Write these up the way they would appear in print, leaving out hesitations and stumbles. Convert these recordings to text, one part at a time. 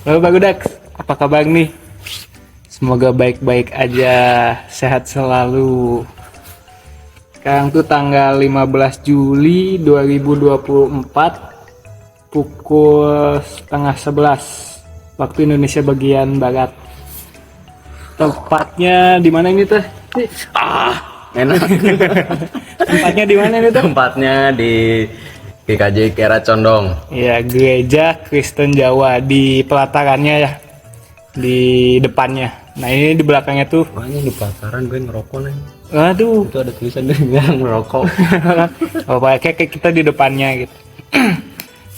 Halo Bagudak, apa kabar nih? Semoga baik-baik aja, sehat selalu. Sekarang tuh tanggal 15 Juli 2024 pukul setengah 11 waktu Indonesia bagian barat. Tepatnya di mana ini tuh? Enak. Tempatnya di mana ini tuh? Tempatnya di GKJ Kiara Condong. Ya, Gereja Kristen Jawa di pelatarannya ya. Di depannya. Nah, ini di belakangnya tuh. Makanya di pelataran gue ngerokok nih. Aduh. Itu ada tulisan yang merokok. Oh, kayak kita di depannya gitu.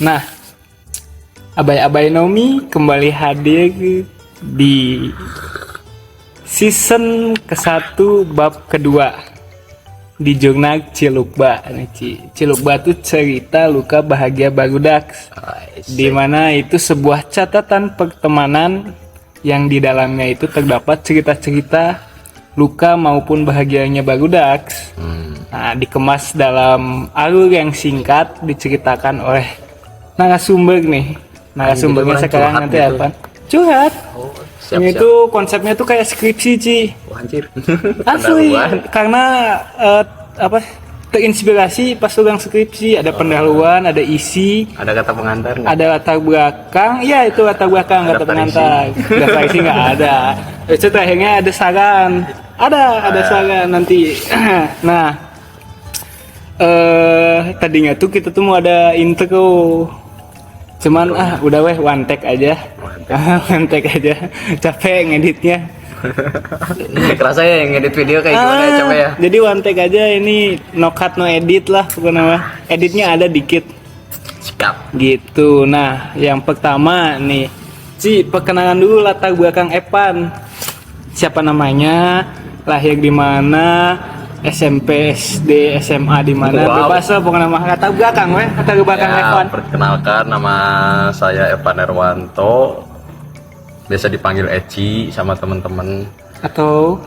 Nah, Abai-Abai Nomi kembali hadir di season ke-1 bab kedua di jurnal Cilukba. Cilukba itu cerita luka bahagia Bagudak, di mana itu sebuah catatan pertemanan yang di dalamnya itu terdapat cerita-cerita luka maupun bahagianya Bagudak. Nah, dikemas dalam alur yang singkat diceritakan oleh narasumber nih. Narasumbernya sekarang nanti gitu. apa? Curhat. Oh, Ini siap. tuh konsepnya tuh kayak skripsi, Ci. Wah, anjir. Asli, Pendahuluan. karena terinspirasi pas ulang skripsi, ada pendahuluan, ada isi, Ada kata pengantar nggak? ada latar belakang. Iya, itu latar belakang, Ada kata pengantar. Daftar isi nggak ada. Itu terakhirnya ada saran. Ada saran nanti. Nah, tadinya tuh kita tuh mau ada intro. Cuman udah one take aja. One take aja. Capek ngeditnya. Nggak kerasa ya yang edit video kayak gimana ya, coba ya. Jadi one take aja, ini no cut no edit lah pokoknya mah. Editnya ada dikit Sikap. gitu. Nah, yang pertama nih, Ci, perkenalan dulu latar belakang Evan. Siapa namanya? Lahir di mana? SMP, SD, SMA di mana? Wow. Bebas lah pokoknya mah. Latar belakang weh, latar belakang Evan. Perkenalkan, nama saya Evan Erwanto. Biasa dipanggil Eci sama temen-temen. Atau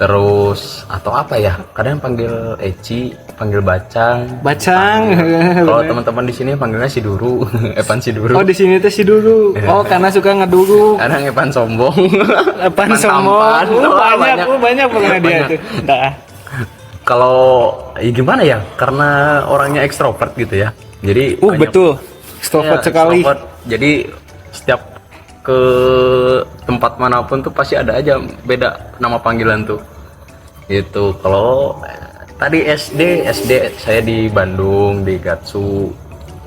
Atau apa ya? Kadang panggil Eci, panggil Bacang. Kalau teman-teman di sini panggilnya Siduru, Evan Siduru. Oh, di sini tuh si dulu. Oh, karena suka ngeduru. Kadang Evan sombong. Evan Evan sombong. tampan. Banyak pokoknya dia Banyak. tuh. Dah. Kalau gimana ya? Karena orangnya ekstrovert gitu ya. Jadi banyak- Betul. Extrovert Iya, sekali. extrovert. Jadi setiap ke tempat manapun tuh pasti ada aja beda nama panggilan tuh. Gitu. Kalau tadi SD saya di Bandung di Gatsu.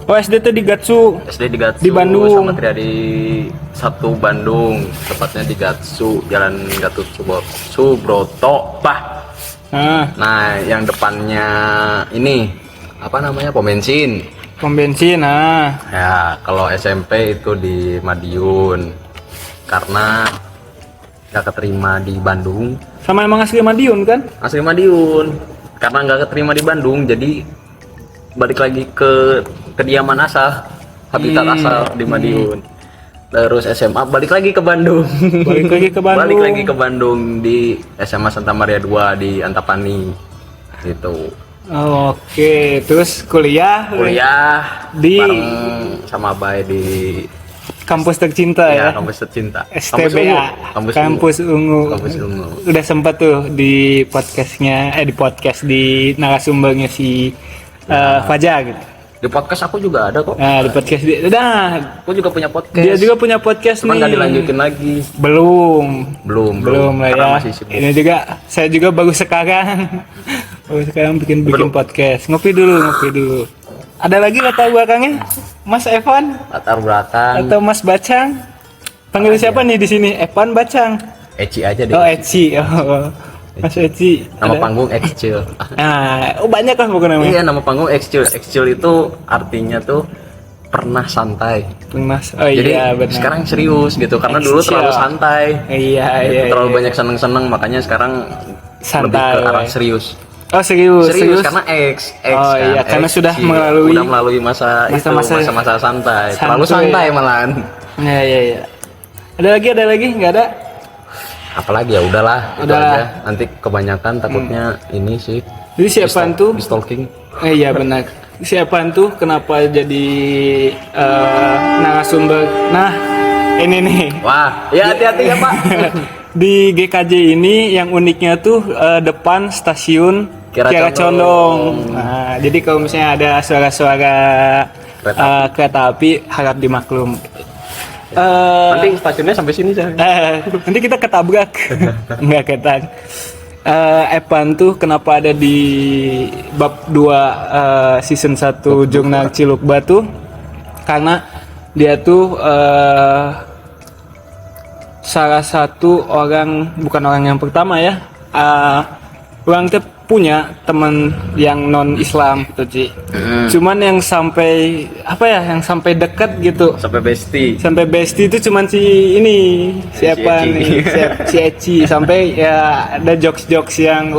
Oh, SD tuh di Gatsu. SD di Gatsu Di Bandung. sama Triadi 1 Bandung, tepatnya di Gatsu, Jalan Gatot Subroto. Nah, yang depannya ini apa namanya? Pom bensin. Pom bensin. Nah, Ya, kalau SMP itu di Madiun. Karena nggak keterima di Bandung. sama emang asli Madiun kan? Asli Madiun. Karena nggak keterima di Bandung, jadi balik lagi ke kediaman asal, habitat asal di Madiun. Terus SMA balik lagi ke Bandung. Balik lagi ke Bandung. Balik lagi ke Bandung di SMA Santa Maria 2 di Antapani. Gitu. Oke, terus kuliah Di Di- bareng sama Bay di kampus tercinta ya. kampus tercinta. STBA, Kampus Ungu. Kampus Ungu. Udah sempat tuh di podcastnya, di podcast di narasumbernya si Fajar gitu. Di podcast aku juga ada kok. Nah, di podcast Aku juga punya podcast. dia juga punya podcast Cuman nih. nggak dilanjutin lagi. Belum lah Karena ya. masih sibuk. Ini juga saya juga baru sekarang bikin Belum. podcast. Ngopi dulu. Ada lagi latar belakangnya, Mas Evan Latar belakang atau Mas Bacang? Panggil siapa nih di sini? Evan Bacang. Eci aja deh. Oh, Eci. Oh, Mas Eci. Nama Ada? panggung Excil. Nah, banyak kan pokoknya namanya. Iya, nama panggung Excil. Excil itu artinya tuh pernah santai. Mas. Oh Jadi iya, benar. sekarang serius gitu karena dulu Excil. terlalu santai. Iya. Terlalu banyak seneng-seneng, makanya sekarang lebih Santai, ke arah ya. serius. Oh, serius. Karena X Oh, kan, iya, karena X sudah sih, melalui udah melalui masa-masa santai. Terlalu Santuy. santai malahan. Iya. Ada lagi? Nggak ada? Apalagi ya udahlah, itu Udahlah. aja. Nanti kebanyakan takutnya ini sih. Jadi siapaan tuh? Di stalking. Iya benar. Siapaan tuh? Kenapa jadi narasumber? Nah, Ini nih. Wah, ya hati-hati ya Pak. Di GKJ ini yang uniknya tuh depan stasiun Kiara Kiara Condong. Condong. Nah, jadi kalau misalnya ada suara-suara kereta api harap dimaklum. Nanti stasiunnya sampai sini saya. Nanti kita ketabrak. Enggak ketan. Evan tuh kenapa ada di bab 2 season 1 Jurnal Ciluk Batu? Karena dia tuh salah satu orang, bukan orang yang pertama ya, orang tuh punya teman yang non Islam gitu Ci. Cuman yang sampai yang sampai dekat gitu, Sampai bestie. itu cuman si ini siapa Eci. nih si Eci, sampai ya ada jokes yang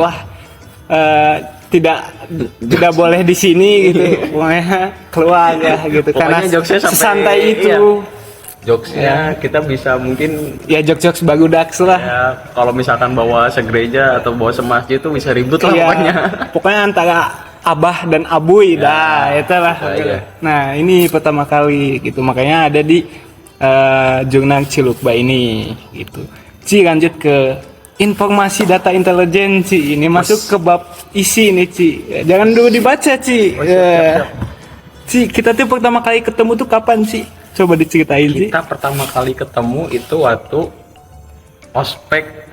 tidak boleh di sini gitu, pokoknya keluar ya gitu. Pokoknya Karena jokesnya sampai- sesantai itu. iya. Jokesnya kita bisa mungkin Ya jokes bagudaks lah. ya kalau misalkan bawa segereja atau bawa semasjid itu bisa ribut lah Iya, pokoknya. pokoknya antara abah dan abuy dah itu lah. iya. Nah ini pertama kali gitu, makanya ada di Jurnal Cilukba ini gitu. Ci, lanjut ke informasi data intelijen Ci. Ini masuk ke bab isi nih Ci. Jangan dulu dibaca Ci. Ci, kita tuh pertama kali ketemu tuh kapan Ci? Coba diceritain Ci. Kita pertama kali ketemu itu waktu ospek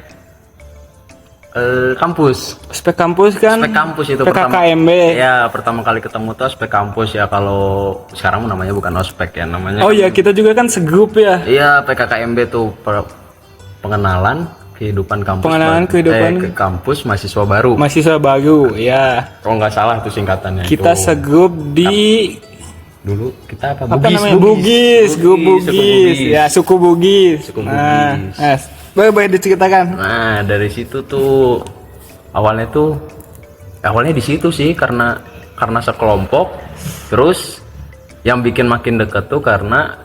kampus. Spek kampus kan? Ospek kampus itu PKKMB. Ya, pertama kali ketemu tuh ospek kampus ya, kalau sekarang namanya bukan ospek ya, namanya. Oh iya, kita juga kan segrup ya. Iya, PKKMB tuh pengenalan kehidupan kampus. ke kampus mahasiswa baru. Mahasiswa baru ya. Kalau nggak salah itu singkatannya. Kita itu. segrup di Dulu kita apa? namanya Bugis, grup Bugis, ya suku Bugis. Suku Nah, Bugis. boleh diceritakan. Nah, dari situ tuh awalnya di situ sih karena sekelompok, terus yang bikin makin deket tuh karena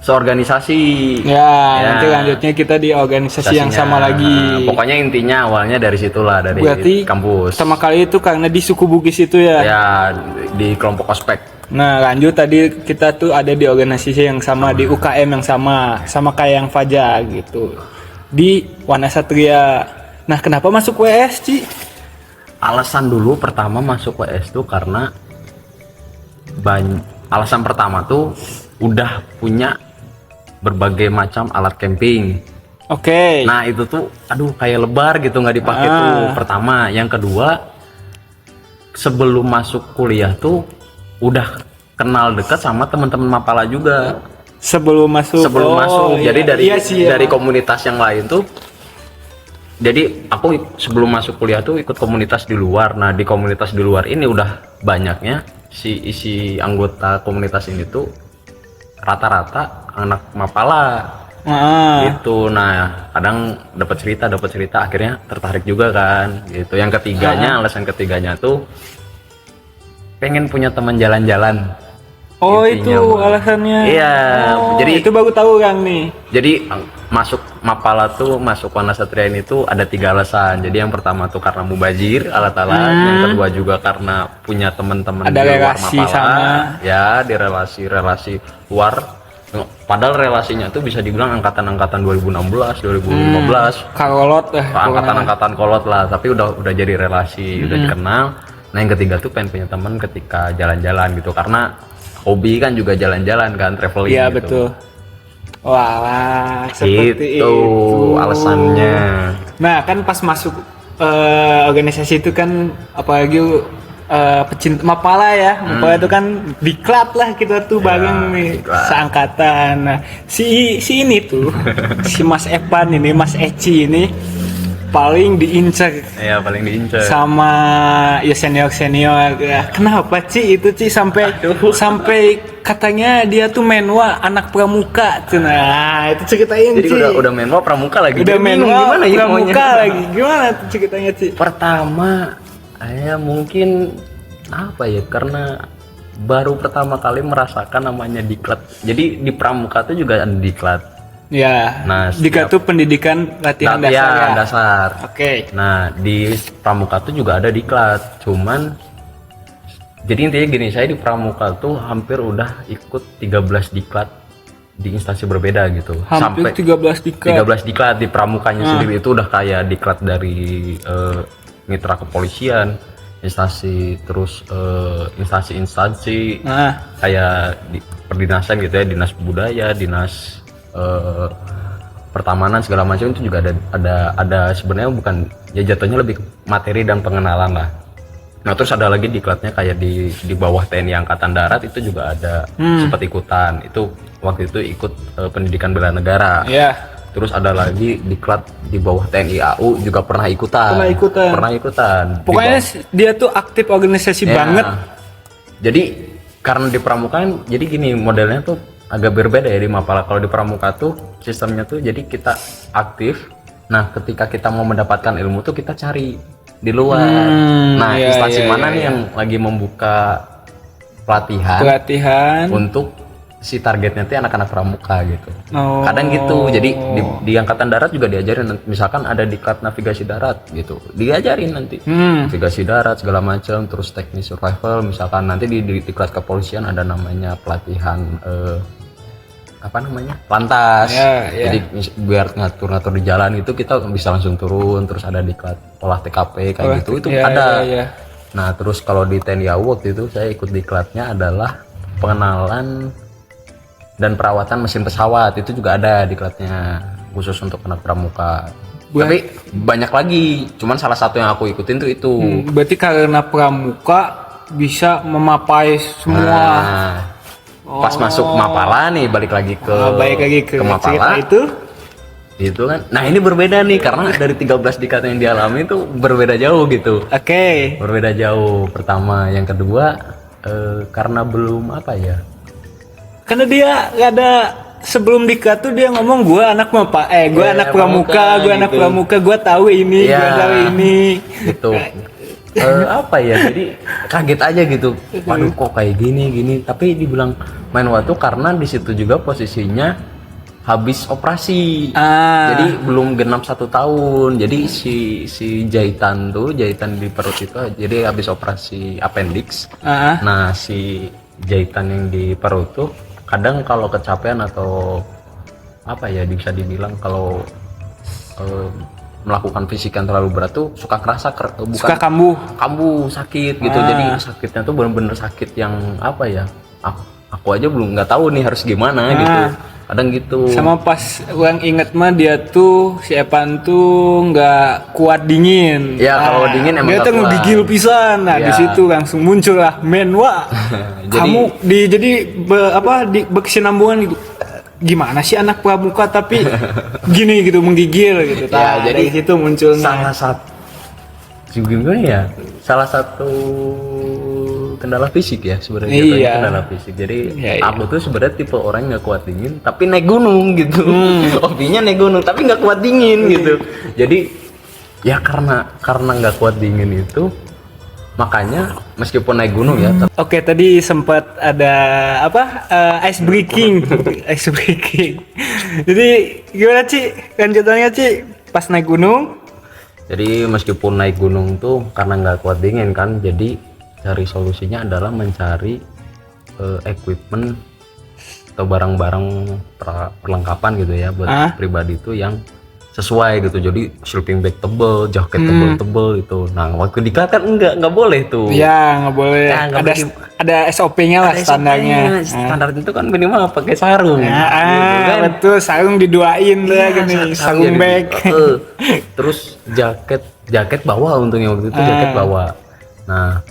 seorganisasi. Ya, nanti lanjutnya kita di organisasi yang sama lagi. Pokoknya intinya awalnya dari situlah, dari Berarti kampus. Sama kali itu karena di suku Bugis itu ya. Ya, di kelompok ospek. Nah, lanjut tadi kita tuh ada di organisasi yang sama, di UKM yang sama kayak yang Fajar gitu. Di Wana Satria. Nah, kenapa masuk WS, Ci? Alasan dulu pertama masuk WS tuh karena alasan pertama tuh udah punya berbagai macam alat camping. Oke. Nah itu tuh aduh kayak lebar gitu nggak dipakai tuh pertama. Yang kedua, sebelum masuk kuliah tuh udah kenal dekat sama teman-teman Mapala juga. Sebelum masuk. Jadi iya. dari komunitas yang lain tuh. Jadi aku sebelum masuk kuliah tuh ikut komunitas di luar. Nah di komunitas di luar ini udah banyaknya isi anggota komunitas ini tuh rata-rata anak Mapala. Gitu. Nah kadang dapat cerita akhirnya tertarik juga kan gitu. Yang ketiganya, alasan ketiganya tuh pengen punya teman jalan-jalan. Oh intinya, itu alasannya. Iya. Jadi itu baru tahu kan nih. Jadi masuk Mapala tuh, masuk Wana Satria ini tuh ada 3 alasan. Jadi yang pertama tuh karena mubazir alat-alat, yang kedua juga karena punya teman-teman ada di luar relasi Mapala. sama. Ya, di relasi luar. Padahal relasinya tuh bisa dibilang angkatan-angkatan 2016, 2015. Kolot Angkatan-angkatan kolot lah, tapi udah jadi relasi, udah dikenal. Nah, yang ketiga tuh pengen punya teman ketika jalan-jalan gitu, karena hobi kan juga jalan-jalan kan, traveling. Iya gitu. betul. Wah, seperti Itu itu alasannya. Nah kan pas masuk organisasi itu kan apalagi pecinta Mapala ya. Mapala itu kan diklat lah kita tuh bareng nih diklat. seangkatan. Nah, si ini tuh si Mas Evan ini, Mas Eci ini paling diincar Iya, paling diincar. sama ya senior ya. Kenapa Ci itu Ci sampai katanya dia tuh menwa anak pramuka tuh. Nah itu ceritain Jadi Ci. udah menwa pramuka lagi. Udah Jadi bingung menwa gimana ya pramuka maunya. lagi. Gimana tuh ceritanya Ci? Pertama, saya mungkin apa ya, karena baru pertama kali merasakan namanya diklat. Jadi di pramuka tuh juga ada diklat. Ya. Nah, Diklat tuh pendidikan latihan dasar ya. dasar. Oke. Nah di pramuka tuh juga ada diklat, cuman jadi intinya gini, saya di pramuka tuh hampir udah ikut 13 diklat di instansi berbeda gitu. Hampir 13 diklat. 13 diklat di pramukanya sendiri itu udah kayak diklat dari mitra kepolisian, instansi terus instansi-instansi kayak di perdinasan gitu ya, dinas budaya, dinas pertamanan segala macam itu juga ada sebenarnya bukan ya jatuhnya lebih ke materi dan pengenalan lah. Nah terus ada lagi diklatnya kayak di bawah TNI Angkatan Darat itu juga ada sempat ikutan, itu waktu itu ikut pendidikan bela negara. Terus ada lagi diklat di bawah TNI AU juga pernah ikutan. Pokoknya dia tuh aktif organisasi banget. Jadi karena di pramukaan jadi gini modelnya tuh agak berbeda ya di Mapala. Kalau di pramuka tuh sistemnya tuh jadi kita aktif. Nah ketika kita mau mendapatkan ilmu tuh kita cari di luar. Instansi mana nih yang lagi membuka pelatihan untuk si targetnya tuh anak-anak pramuka gitu. Kadang gitu. Jadi di Angkatan Darat juga diajarin, misalkan ada diklat navigasi darat gitu, diajarin nanti navigasi darat segala macam, terus teknik survival. Misalkan nanti di diklat kepolisian ada namanya pelatihan lantas. Jadi biar ngatur-ngatur di jalan itu kita bisa langsung turun. Terus ada diklat olah TKP kayak gitu, itu ada. Nah terus kalau di TNI AU waktu itu saya ikut diklatnya adalah pengenalan dan perawatan mesin pesawat, itu juga ada diklatnya khusus untuk anak pramuka. Tapi banyak lagi, cuman salah satu yang aku ikutin tuh itu. Berarti karena pramuka bisa memapai semua. Pas masuk Mapala nih balik lagi ke Mapala itu kan. Nah ini berbeda nih karena dari 13 diklat yang dialami itu berbeda jauh gitu. Berbeda jauh. Pertama, yang kedua karena belum karena dia gak ada sebelum diklat tuh dia ngomong gue anak anak pramuka, gue anak pramuka, gue tahu ini, gue tahu ini gitu. Jadi kaget aja gitu. Waduh kok kayak gini. Tapi dibilang main waktu karena di situ juga posisinya habis operasi. Jadi belum genap 1 tahun. Jadi si jahitan di perut itu jadi habis operasi appendix. Nah si jahitan yang di perut tuh kadang kalau kecapean atau bisa dibilang kalau melakukan fisik yang terlalu berat tuh suka kerasa suka kambuh sakit gitu. Jadi sakitnya tuh bener-bener sakit yang aku aja belum nggak tahu nih harus gimana gitu. Kadang gitu. Sama pas orang inget mah dia tuh si Evan tuh nggak kuat dingin. Kalau dingin emang dia tuh ngegigil pisan. Di situ langsung muncul lah menwa. Kamu berkesinambungan gitu. Gimana sih anak pramuka tapi gini gitu menggigil gitu. Jadi dari situ munculnya. Salah satu kendala fisik ya sebenarnya. Kendala fisik. Jadi aku tuh sebenarnya tipe orang nggak kuat dingin tapi naik gunung gitu. Hobinya naik gunung tapi nggak kuat dingin gitu. Jadi ya karena nggak kuat dingin itu makanya meskipun naik gunung ya. Oke, tadi sempat ada ice breaking. Jadi gimana Ci lanjutannya Ci pas naik gunung? Jadi meskipun naik gunung tuh karena nggak kuat dingin kan, jadi cari solusinya adalah mencari equipment atau barang-barang perlengkapan gitu ya buat pribadi itu yang sesuai gitu. Jadi sleeping bag tebel, jaket tebel itu. Nah waktu diklat kan nggak boleh tuh. Nggak boleh. Ada SOP-nya lah, standarnya. Standar itu kan minimal pakai sarung. Gitu kan. Betul, sarung diduain lah gini, sarung bag. Terus jaket bawa, untungnya waktu itu jaket bawa. Nah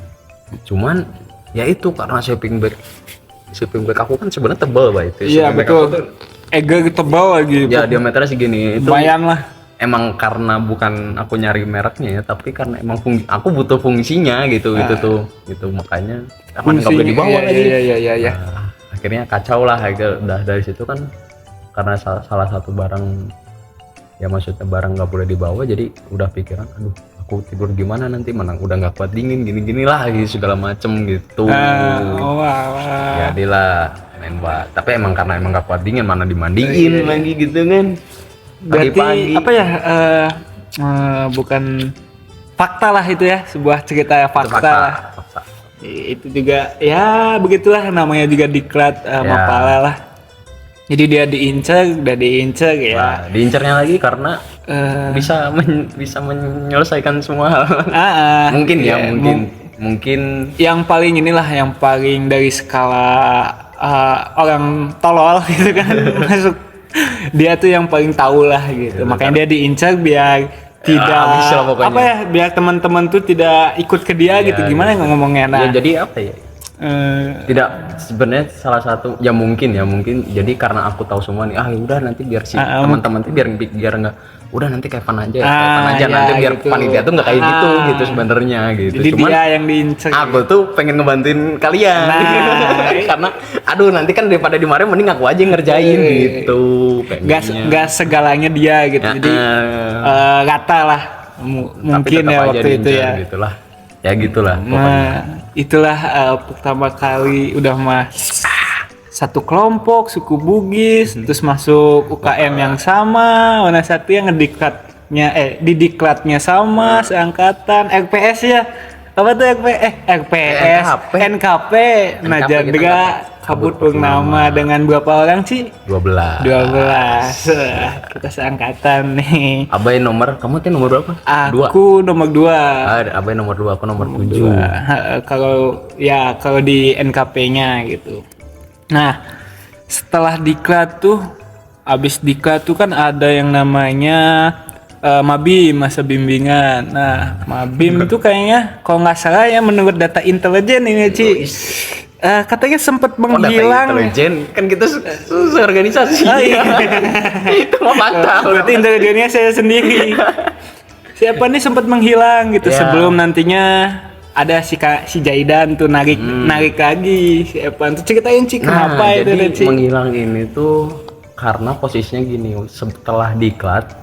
cuman ya itu karena sleeping bag aku kan sebenarnya tebel itu. Iya betul. Eger tebal lagi. Ya diameternya segini. Lumayan lah. Emang karena bukan aku nyari mereknya ya, tapi karena emang aku butuh fungsinya gitu gitu makanya nggak boleh dibawa lagi. Iya. Nah, akhirnya kacau lah. Udah dari situ kan karena salah satu barang ya maksudnya barang nggak boleh dibawa, jadi udah pikiran aduh aku tidur gimana nanti, mana udah nggak kuat dingin gini lah gitu, segala macem gitu. Jadilah main buat, tapi emang karena emang nggak kuat dingin mana dimandiin lagi gitu kan. Berarti bukan fakta lah itu ya, sebuah cerita fakta. Itu juga ya begitulah namanya juga diklat Mapala lah. Jadi dia udah diincer ya. Nah, diincarnya lagi karena Eh, bisa menyelesaikan semua hal. Mungkin ya, iya, mungkin yang paling inilah yang paling dari skala orang tolol gitu kan masuk, dia tuh yang paling tahu lah gitu, makanya dia diincar biar tidak habis lah pokoknya. apa ya, biar teman-teman tuh tidak ikut ke dia Iya, gitu, gimana ngomongnya. Nah, ya jadi apa ya? Tidak, sebenarnya salah satu ya mungkin jadi karena aku tahu semua nih, udah nanti biar si teman-teman tuh biar nggak, udah nanti Kevin aja ya, nanti biar gitu. panitia tuh nggak kayak gitu sebenarnya gitu. Jadi Cuman dia yang diincar. aku tuh pengen ngebantuin kalian karena aduh nanti kan daripada dimarahin mending aku aja yang ngerjain gitu pengennya. Nggak segalanya dia gitu, jadi rata lah mungkin tetap ya aja waktu itu diincar ya. gitulah ya gitulah pokoknya. Nah, itulah pertama kali udah satu kelompok suku Bugis, terus masuk UKM yang sama, warna Satria didiklatnya sama, seangkatan, RPS ya. Apa tuh RPS, NKP, Najandra, Kabut Purnama dengan berapa orang sih? 12. 12. Kita seangkatan nih. Abai kamu tuh nomor berapa? Aku nomor 2. Abai nomor 2, aku nomor 7. Kalau di NKP-nya gitu. Nah, setelah diklat tuh, abis diklat tuh kan ada yang namanya Mabim, masa bimbingan. Nah, Mabim itu kayaknya kalau nggak salah ya, menurut data intelijen ini Ci, katanya sempat menghilang. Data intelijen kan kita seorganisasi. Iya. Itu mah fakta. Berarti intelijennya saya sendiri. Siapa nih sempat menghilang gitu, sebelum nantinya ada si Jaidan tuh narik lagi. Siapa tuh, ceritain Ci kenapa itu jadi Ci? menghilang ini tuh karena posisinya gini, setelah diklat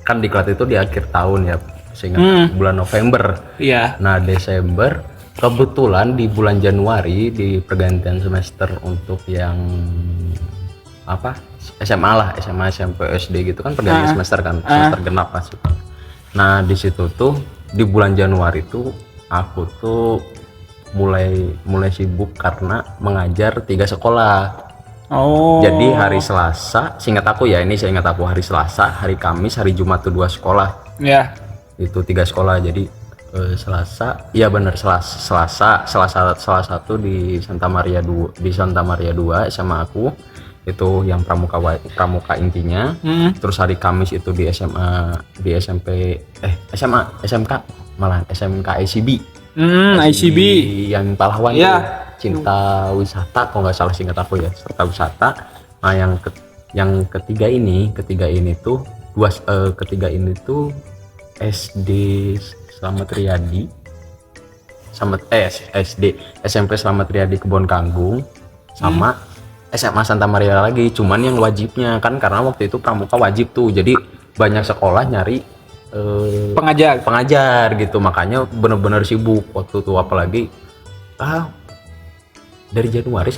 kan diklat itu di akhir tahun ya, seingat bulan November. Iya. Nah Desember kebetulan di bulan Januari di pergantian semester untuk yang apa SMA lah, SMA SMP SD gitu kan pergantian semester kan, semester genap masuk. Nah di situ tuh di bulan Januari tuh aku tuh mulai sibuk karena mengajar 3 sekolah. Oh. Jadi hari Selasa, seingat aku hari Selasa, hari Kamis, hari Jumat tuh 2 sekolah. Ya. Itu 3 sekolah. Jadi Selasa, iya benar Selasa salah satu di Santa Maria 2 sama aku itu yang pramuka intinya. Terus hari Kamis itu di SMK malah SMK ICB. ICB yang pahlawan ya. tuh, Cinta Wisata kalau nggak salah singkat aku ya, Cinta Wisata. Nah yang ketiga ini tuh SD Slamet Riyadi SMP Slamet Riyadi Kebon Kanggung sama SMA Santa Maria lagi, cuman yang wajibnya kan karena waktu itu pramuka wajib tuh, jadi banyak sekolah nyari pengajar gitu, makanya bener-bener sibuk waktu itu. Apalagi dari Januari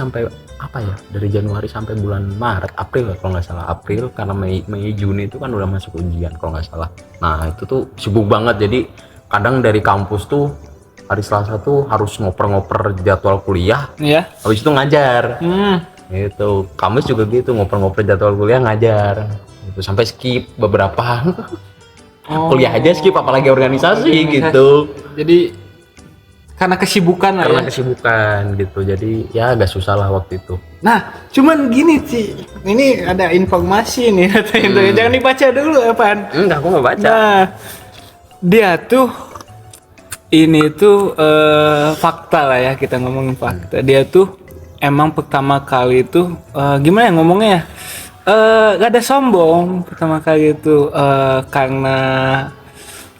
sampai bulan Maret, April kalau nggak salah, April karena Mei Juni itu kan udah masuk ujian kalau nggak salah. Nah itu tuh sibuk banget, jadi kadang dari kampus tuh hari Selasa tuh harus ngoper jadwal kuliah, habis itu ngajar. Itu kampus juga gitu, ngoper jadwal kuliah ngajar itu sampai skip beberapa. Kuliah aja skip, apalagi organisasi gitu. Jadi karena kesibukan gitu, jadi ya agak susah lah waktu itu. Nah cuman gini Ci, ini ada informasi nih jangan dibaca dulu apaan. Enggak, aku nggak baca. Nah dia tuh ini tuh fakta lah ya, kita ngomongin fakta. Dia tuh emang pertama kali itu gimana ya ngomongnya ya, gak ada sombong pertama kali itu, karena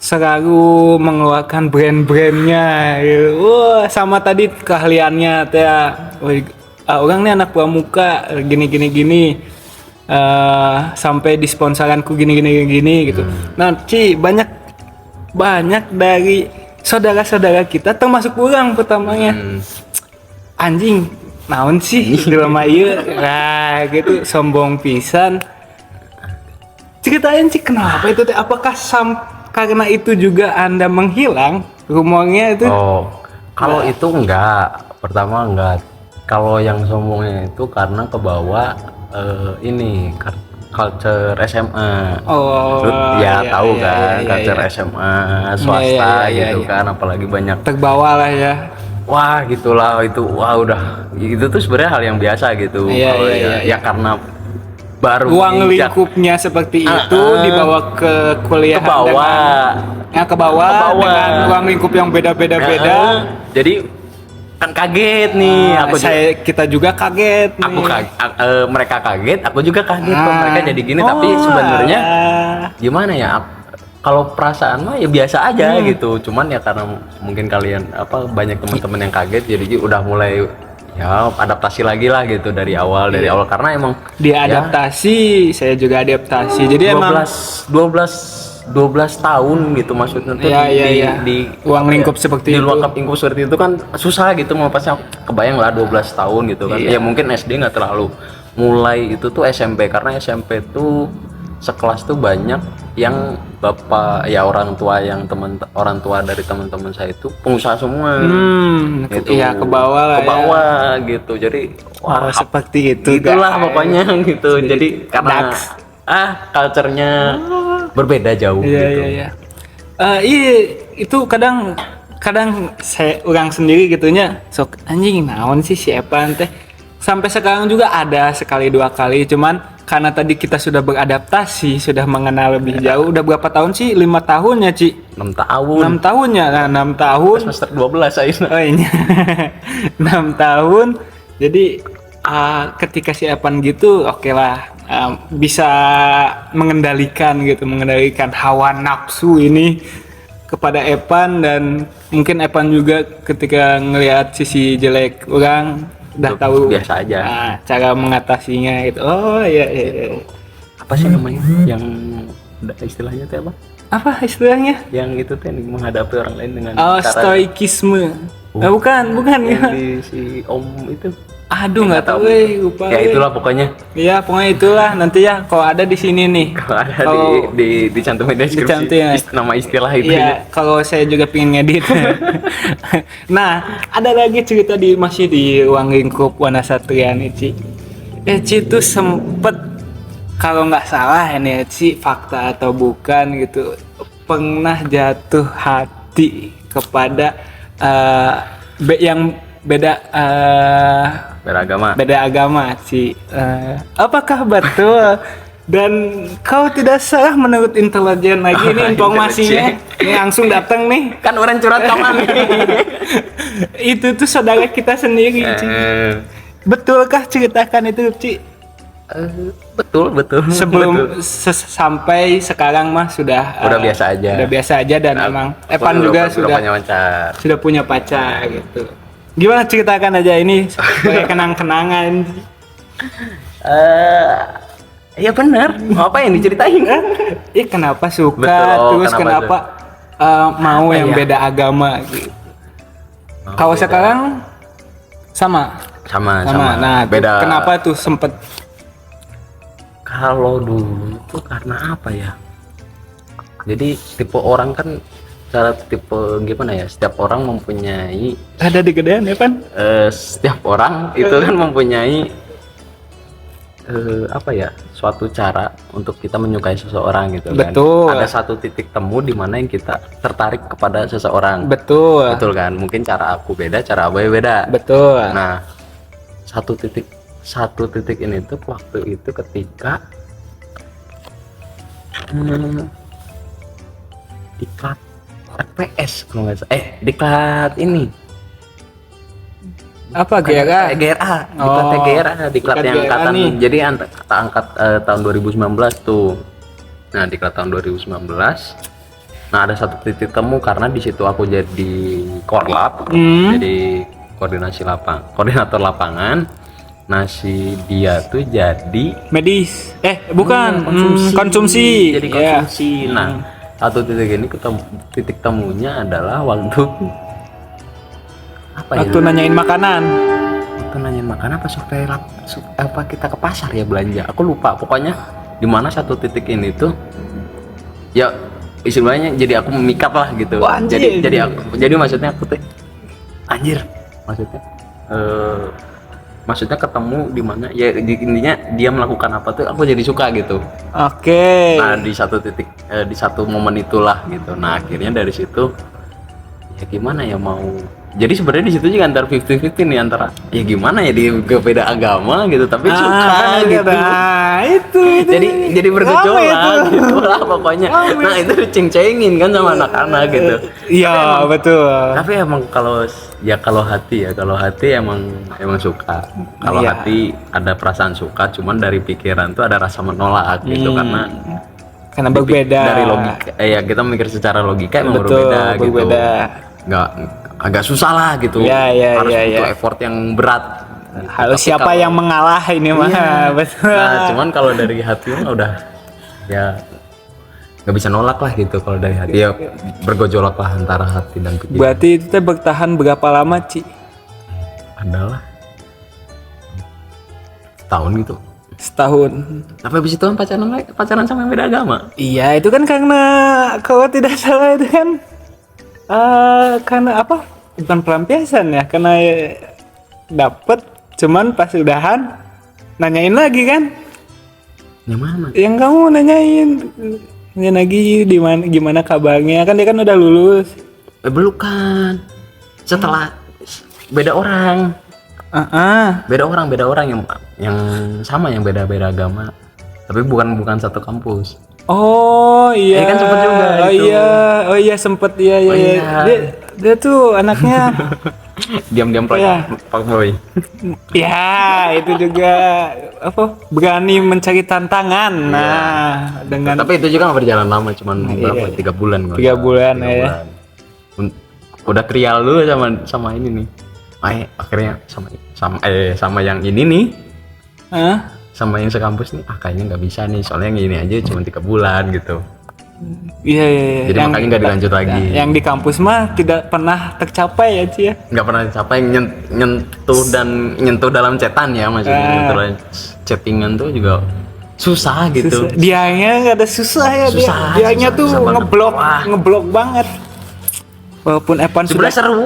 selalu mengeluarkan brand-brandnya gitu. Sama tadi keahliannya orang nih anak pramuka gini sampai di sponsoranku gini gitu. Nah Ci, banyak dari saudara-saudara kita termasuk orang pertamanya anjing naon sih dalam ayu, nah gitu sombong pisan. Ceritain Ci kenapa itu teh, apakah karena itu juga Anda menghilang rumornya itu? Kalau itu pertama enggak. Kalau yang sombongnya itu karena kebawa ini culture SMA. Oh, Lu ya iya, tahu iya, kan iya, iya, culture iya. SMA swasta Iya, iya, iya, gitu iya. kan, apalagi banyak Terbawa lah ya. wah gitulah itu, wah udah itu tuh sebenarnya hal yang biasa gitu. Iya, Kalau iya, ya, iya, ya iya. karena baru Ruang menginjak lingkupnya seperti itu Ah, dibawa ke kuliah ke bawah. ke bawah Ke bawah. dengan ruang lingkup yang beda-beda. Heeh. Jadi kan kaget nih, aku juga Kita juga kaget nih. aku kaget, mereka kaget, aku juga kaget kok Ah. mereka jadi gini. Tapi Oh, sebenarnya alah. gimana ya? Kalau perasaan mah ya biasa aja gitu. Cuman ya karena mungkin kalian banyak teman-teman yang kaget, jadi udah mulai ya adaptasi lagi lah gitu dari awal karena emang Dia ya, adaptasi, saya juga adaptasi. Jadi emang 12 tahun gitu maksudnya tuh Iya, iya, iya. di Ruang apa lingkup seperti di itu. ruang lingkup seperti itu kan susah gitu, mau pasnya kebayang lah 12 tahun gitu kan. Iya. Ya mungkin SD nggak terlalu, mulai itu tuh SMP, karena SMP tuh sekelas tuh banyak yang bapak ya orang tua dari teman-teman saya itu pengusaha semua. Gitu. Iya, ke bawah lah Ke bawah gitu, jadi ya. Oh, seperti itu gitulah guys. pokoknya gitu. Jadi karena Dax. culture-nya berbeda jauh Iya, gitu. iya, iya. Iya, itu kadang saya orang sendiri gitunya sok anjing naon sih si Epan teh. Sampai sekarang juga ada sekali dua kali, cuman karena tadi kita sudah beradaptasi, sudah mengenal lebih jauh. Udah berapa tahun sih? 5 tahun ya, Ci? 6 tahun. 6 tahun ya, nah, 6 tahun. Semester 12 saya. Oh ini 6 tahun. Jadi ketika si Epan gitu, oke lah, bisa mengendalikan hawa nafsu ini kepada Epan, dan mungkin Epan juga ketika ngelihat sisi jelek orang udah tahu Biasa aja. cara mengatasinya gitu. Oh iya, iya, iya. Apa sih namanya yang istilahnya teh apa? Apa istilahnya? Yang itu teh menghadapi orang lain dengan Oh, stoikisme. Bukan yang ya. di si Om itu. Aduh, nggak tahu lupa. Ya itulah pokoknya. Iya, pokoknya itulah. Nanti ya kalau ada di sini nih. Kalau ada Kalau- dicantumin deskripsi Dicantumin. nama istilah itu. Iya, kalau saya juga pengen ngedit. Nah, ada lagi cerita masih di ruang lingkup Wanasatria nih, Ci. Ci tuh sempet, kalau nggak salah ini Ci, fakta atau bukan gitu, pernah jatuh hati kepada yang beda Beragama. agama, Ci. Apakah betul? Dan kau tidak salah menurut intelijen lagi nih informasinya. Ini langsung datang nih. Kan orang curhat ke mami. Itu tuh saudara kita sendiri, Ci. Betulkah ceritakan itu, Ci? Betul. Sebelum sampai sekarang mah sudah Udah biasa aja. Udah biasa aja, dan emang Epan Aku juga punya pacar. sudah punya pacar gitu. Gimana, ceritakan aja ini sebagai kenang-kenangan. Ya benar. Mau apa yang diceritain? Kenapa suka, Betul, terus kenapa mau Apa yang ya? beda agama gitu. Kalau beda. sekarang sama. Sama. Nah, beda. kenapa tuh sempet? Kalau dulu itu karena apa ya? Jadi tipe orang kan, cara tipe gimana ya? Setiap orang mempunyai Ada di gedean ya, Pan? setiap orang itu kan mempunyai apa ya, suatu cara untuk kita menyukai seseorang gitu kan. Betul. Ada satu titik temu di mana yang kita tertarik kepada seseorang. Betul. Betul kan? Mungkin cara aku beda, cara Abai beda. Betul. Nah, satu titik ini tuh waktu itu ketika diklat FPS kalau nggak salah. Diklat ini. Apa GRA? GRA, Oh, diklat GRA, diklat diklat yang GRA angkatan nih. jadi angkat tahun 2019 tuh. Nah, diklat tahun 2019. Nah, ada satu titik temu karena di situ aku jadi korlap, jadi koordinator lapangan. Nah, si dia tuh jadi Medis. Bukan. Konsumsi. Jadi Iya. konsumsi. Nah, satu titik ini titik temunya adalah waktu apa Waktu ya? nanyain makanan. Waktu nanyain makanan apa kita ke pasar ya belanja? Aku lupa. Pokoknya di mana satu titik ini tuh ya istilahnya jadi aku memikat lah gitu. Wah, anjir. Jadi maksudnya aku tuh anjir maksudnya maksudnya ketemu di mana ya, intinya dia melakukan apa tuh aku jadi suka gitu. Oke. Nah di satu titik di satu momen itulah gitu. Nah akhirnya dari situ ya gimana ya mau, jadi sebenarnya di situ juga antara 50-50 nih, antara ya gimana ya, dia beda agama gitu tapi suka kan, gitu. Nah, itu. Jadi bergejolak itu. gitu lah pokoknya. Nah itu diceng-cengin kan sama anak-anak gitu. Iya, betul. Tapi emang kalau hati emang suka. Kalau Iya. hati ada perasaan suka, cuman dari pikiran tuh ada rasa menolak gitu karena Karena berbeda. dari logika ya kita mikir secara logika emang Betul, berbeda gitu. berbeda. Nggak agak susah lah gitu. Iya, Harus iya, butuh iya. effort yang berat. Halo, Tapi siapa kalau- yang mengalah ini mah? Iya. Betul. Nah, cuman kalau dari hati mah udah ya nggak bisa nolak lah gitu. Kalau dari hati ya bergejolak lah antara hati dan pikiran. Berarti itu teh bertahan berapa lama, Ci? Adalah tahun gitu. Setahun. Tapi habis itu kan pacaran sama yang beda agama. Iya, itu kan karena kalau tidak salah itu kan karena apa? Bukan pelampiasan ya, karena dapet cuman pas udahan nanyain lagi kan? Yang mana? Yang kamu nanyain lagi di mana, gimana kabarnya? Kan dia kan udah lulus. Belum kan. Setelah beda orang. Beda orang yang sama, yang beda agama. Tapi bukan satu kampus. Oh iya. kan sempet juga itu. Oh iya sempet iya. Dia tuh anaknya Diam-diam Iya. Pak Boy. ya itu juga apa berani mencari tantangan. Nah dengan Tapi itu juga nggak berjalan lama, cuman berapa? 3 bulan. kalau 3 nggak salah. bulan, 3 ya. bulan. Udah trial dulu sama ini nih. Akhirnya sama yang ini nih. Hah? Sama yang sekampus nih, kayaknya nggak bisa nih, soalnya yang ini aja cuma 3 bulan gitu. Iya. Jadi makanya nggak dilanjut lagi. Yang di kampus mah tidak pernah tercapai ya Ci ya. Nggak pernah dicapai, nyentuh dalam chatan ya, maksudnya nyentuh dalam chattingan tuh juga susah gitu. Dianya nggak ada susah ya. Susah, Dianya tuh susah banget. ngeblok banget. Walaupun Evan sudah Sebenarnya seru.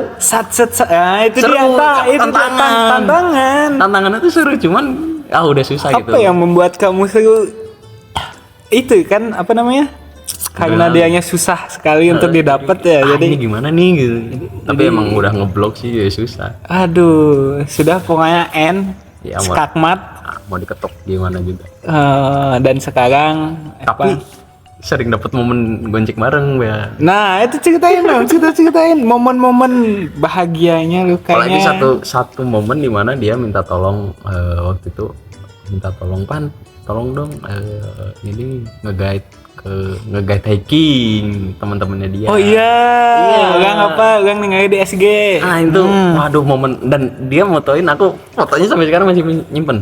itu Seru, dia tantangan. Tantangannya tuh seru, cuman udah susah gitu. Apa yang membuat kamu seru? Itu kan apa namanya? Karena dianya susah sekali untuk didapat ya. Ini Jadi gimana nih gitu. Tapi emang udah ngeblok sih ya susah. aduh, sudah pokoknya Ya, mau- skakmat Mau diketok gimana juga. dan sekarang Tapi apa? sering dapat momen gonceng bareng ya. Nah, itu ceritain dong, ceritain momen-momen bahagianya lu Apalagi kayaknya. satu momen di mana dia minta tolong waktu itu, Pan, tolong dong ini nge-guide hiking teman-temannya dia. Oh iya, orang ningali di SG. Nah itu, waduh momen, dan dia motoin aku, fotonya sampai sekarang masih nyimpen.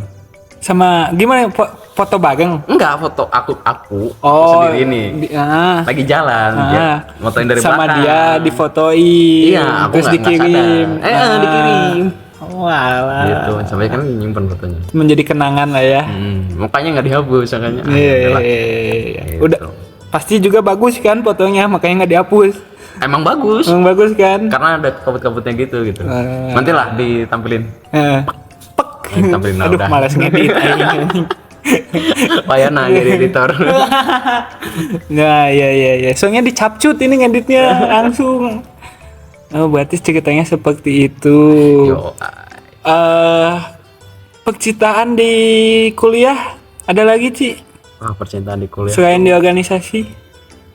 Sama gimana foto bareng? Enggak, foto aku Oh, sendiri nih. Lagi jalan, dia motoin dari sama belakang. dia difotoin, Iya, aku terus nggak dikirim. sadar. Dikirim. Walah. Gitu, sampai kan nyimpen fotonya. Menjadi kenangan lah ya. Mukanya nggak dihapus, makanya. Iya. Gitu. Udah pasti juga bagus kan fotonya, makanya nggak dihapus. Emang bagus. Emang bagus kan? Karena ada kabut-kabutnya gitu. Nanti lah ditampilin. Tampilin lah Aduh, udah. malas ngedit anjing. Payana jadi editor. Nah, iya. Soalnya dicapcut ini ngeditnya langsung. Oh, berarti ceritanya seperti itu. Yo, Percintaan di kuliah ada lagi, Ci? percintaan di kuliah. Selain di organisasi.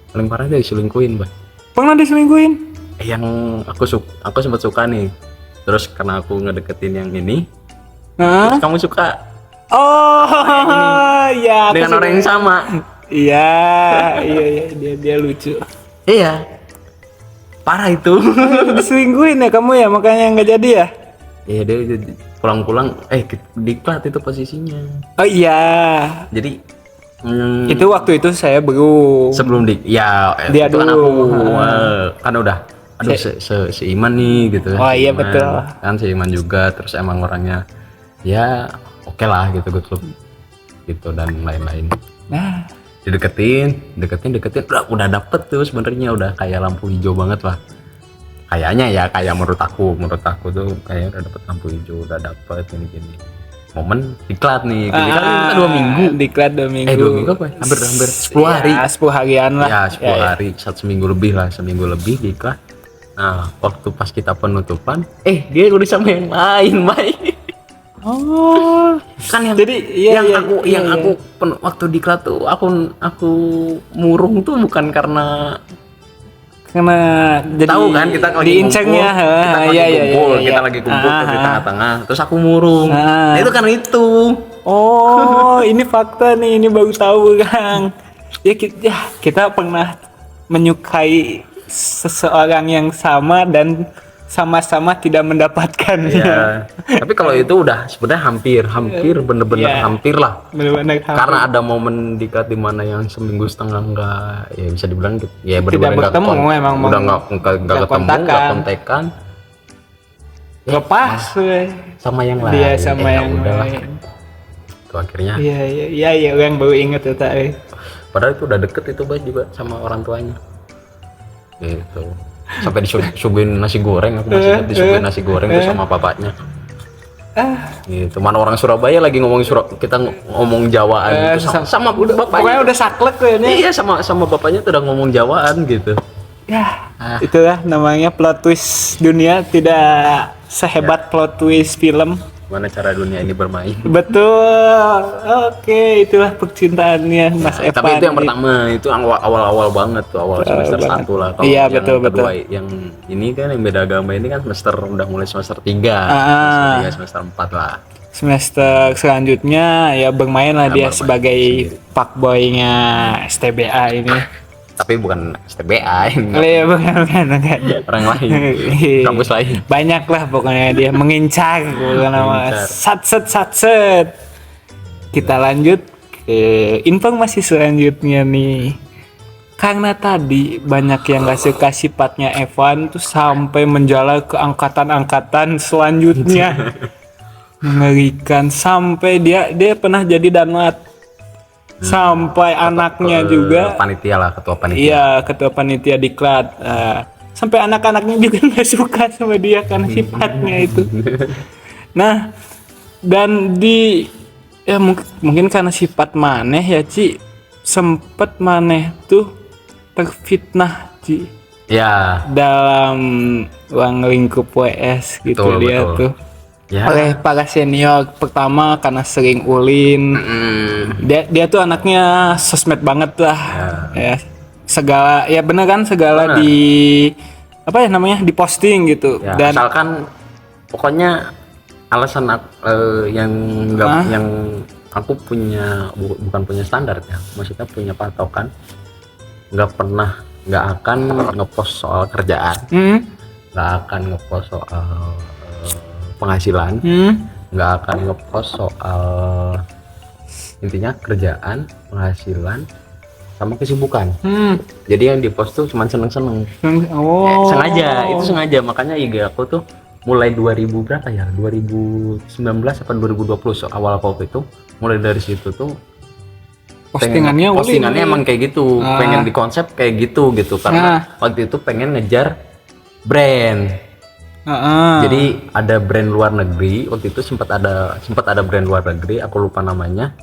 Paling parah dia diselingkuhin, Bay. Pernah diselingkuhin? Yang aku sempat suka nih. Terus karena aku ngedeketin yang ini, Hah? terus kamu suka Oh, iya. dengan orang yang sama. Iya, dia lucu. Iya. Parah itu. Diselingkuhin ya kamu ya, makanya nggak jadi ya? Iya, dia pulang-pulang diklat itu posisinya. Oh iya. Jadi Itu waktu itu saya belum. sebelum dia Dia itu kan dulu. aku kan udah seiman nih gitu. Oh iya, Seiman. betul. Kan seiman juga, terus emang orangnya ya oke lah gitu, good look gitu dan lain-lain. Nah, Deketin udah dapet tuh sebenarnya, udah kayak lampu hijau banget lah. kayaknya ya, kayak menurut aku tuh kayak udah dapet lampu hijau, udah dapet gini momen diklat nih, gini kan kita 2 minggu diklat 2 minggu 2 minggu apa ya? hampir 10 hari ya, 10 harian lah ya 10 hari, seminggu lebih diklat. Nah waktu pas kita penutupan dia udah sama yang lain, Mai. Oh, Kan yang jadi aku waktu diklat tuh aku murung tuh bukan karena jadi tahu kan kita lagi diincernya, kita lagi kumpul tuh di tengah-tengah, terus aku murung. Nah, itu kan itu. Oh, ini fakta nih, ini baru tahu Kang. Ya kita pernah menyukai seseorang yang sama dan sama-sama tidak mendapatkannya. Ya. Tapi kalau itu udah sebenarnya hampir bener-bener hampir lah. Bener-bener hampir. Karena ada momen dikat di mana yang seminggu setengah enggak, ya bisa dibilang ya bener-bener bertemu, emang udah enggak ketemu, enggak kontekan. Lepas Sama yang lain. dia sama yang udahlah. lain. Itu akhirnya. Iya, yang baru inget tuh tadi. Padahal itu udah deket itu Bay juga sama orang tuanya. Gitu. Sampai disuguhin nasi goreng, aku masih ingat disuguhin nasi goreng tuh sama bapaknya. Gitu. Mana orang Surabaya lagi ngomong kita ngomong Jawaan gitu sama bapaknya. Pokoknya udah saklek tuh ini. Iya, sama bapaknya tuh udah ngomong Jawaan gitu. Ya, itulah namanya plot twist dunia tidak sehebat plot twist film. Mana cara dunia ini bermain. Betul. Oke, itulah percintaannya Mas Evan. Tapi itu yang pertama, itu awal-awal banget tuh, awal semester 1 lah. Kalau iya, yang betul. yang ini kan yang beda agama ini kan udah mulai semester 3, semester 4 lah. Semester selanjutnya ya bermain lah dia sebagai fuckboy-nya STBA ini. Tapi bukan STBA ini. Iya, bukan. Orang lain. Kampus lain. Banyak lah pokoknya dia mengincar nama satset. Kita lanjut ke informasi selanjutnya nih. Karena tadi banyak yang gak suka sifatnya Evan tuh sampai menjalar ke angkatan-angkatan selanjutnya. Mengerikan, sampai dia pernah jadi danlat. Sampai anaknya juga panitia lah, ketua panitia. Iya, ketua panitia diklat. Sampai anak-anaknya juga nggak suka sama dia karena sifatnya itu. Nah, dan mungkin karena sifat maneh ya Ci, sempet maneh tuh terfitnah Ci. Ya. Dalam ruang lingkup WS gitu, betul. Tuh. Ya. Oleh para senior, pertama karena sering ulin. Dia tuh anaknya sosmed banget lah. Ya segala ya bener kan, segala di apa ya namanya, diposting gitu. Dan asalkan pokoknya alasan yang aku bukan punya standar ya, maksudnya punya patokan, nggak akan ngepost soal kerjaan, nggak akan ngepost soal penghasilan, nggak akan ngepost soal intinya kerjaan, penghasilan, sama kesibukan. Jadi yang dipost tuh cuma seneng-seneng. Sengaja. Makanya IG aku tuh mulai 2000 berapa ya? 2019 atau 2020 awal COVID itu, mulai dari situ tuh postingannya emang kayak gitu, pengen dikonsep kayak gitu karena waktu itu pengen ngejar brand. Jadi ada brand luar negeri, waktu itu sempat ada brand luar negeri, aku lupa namanya.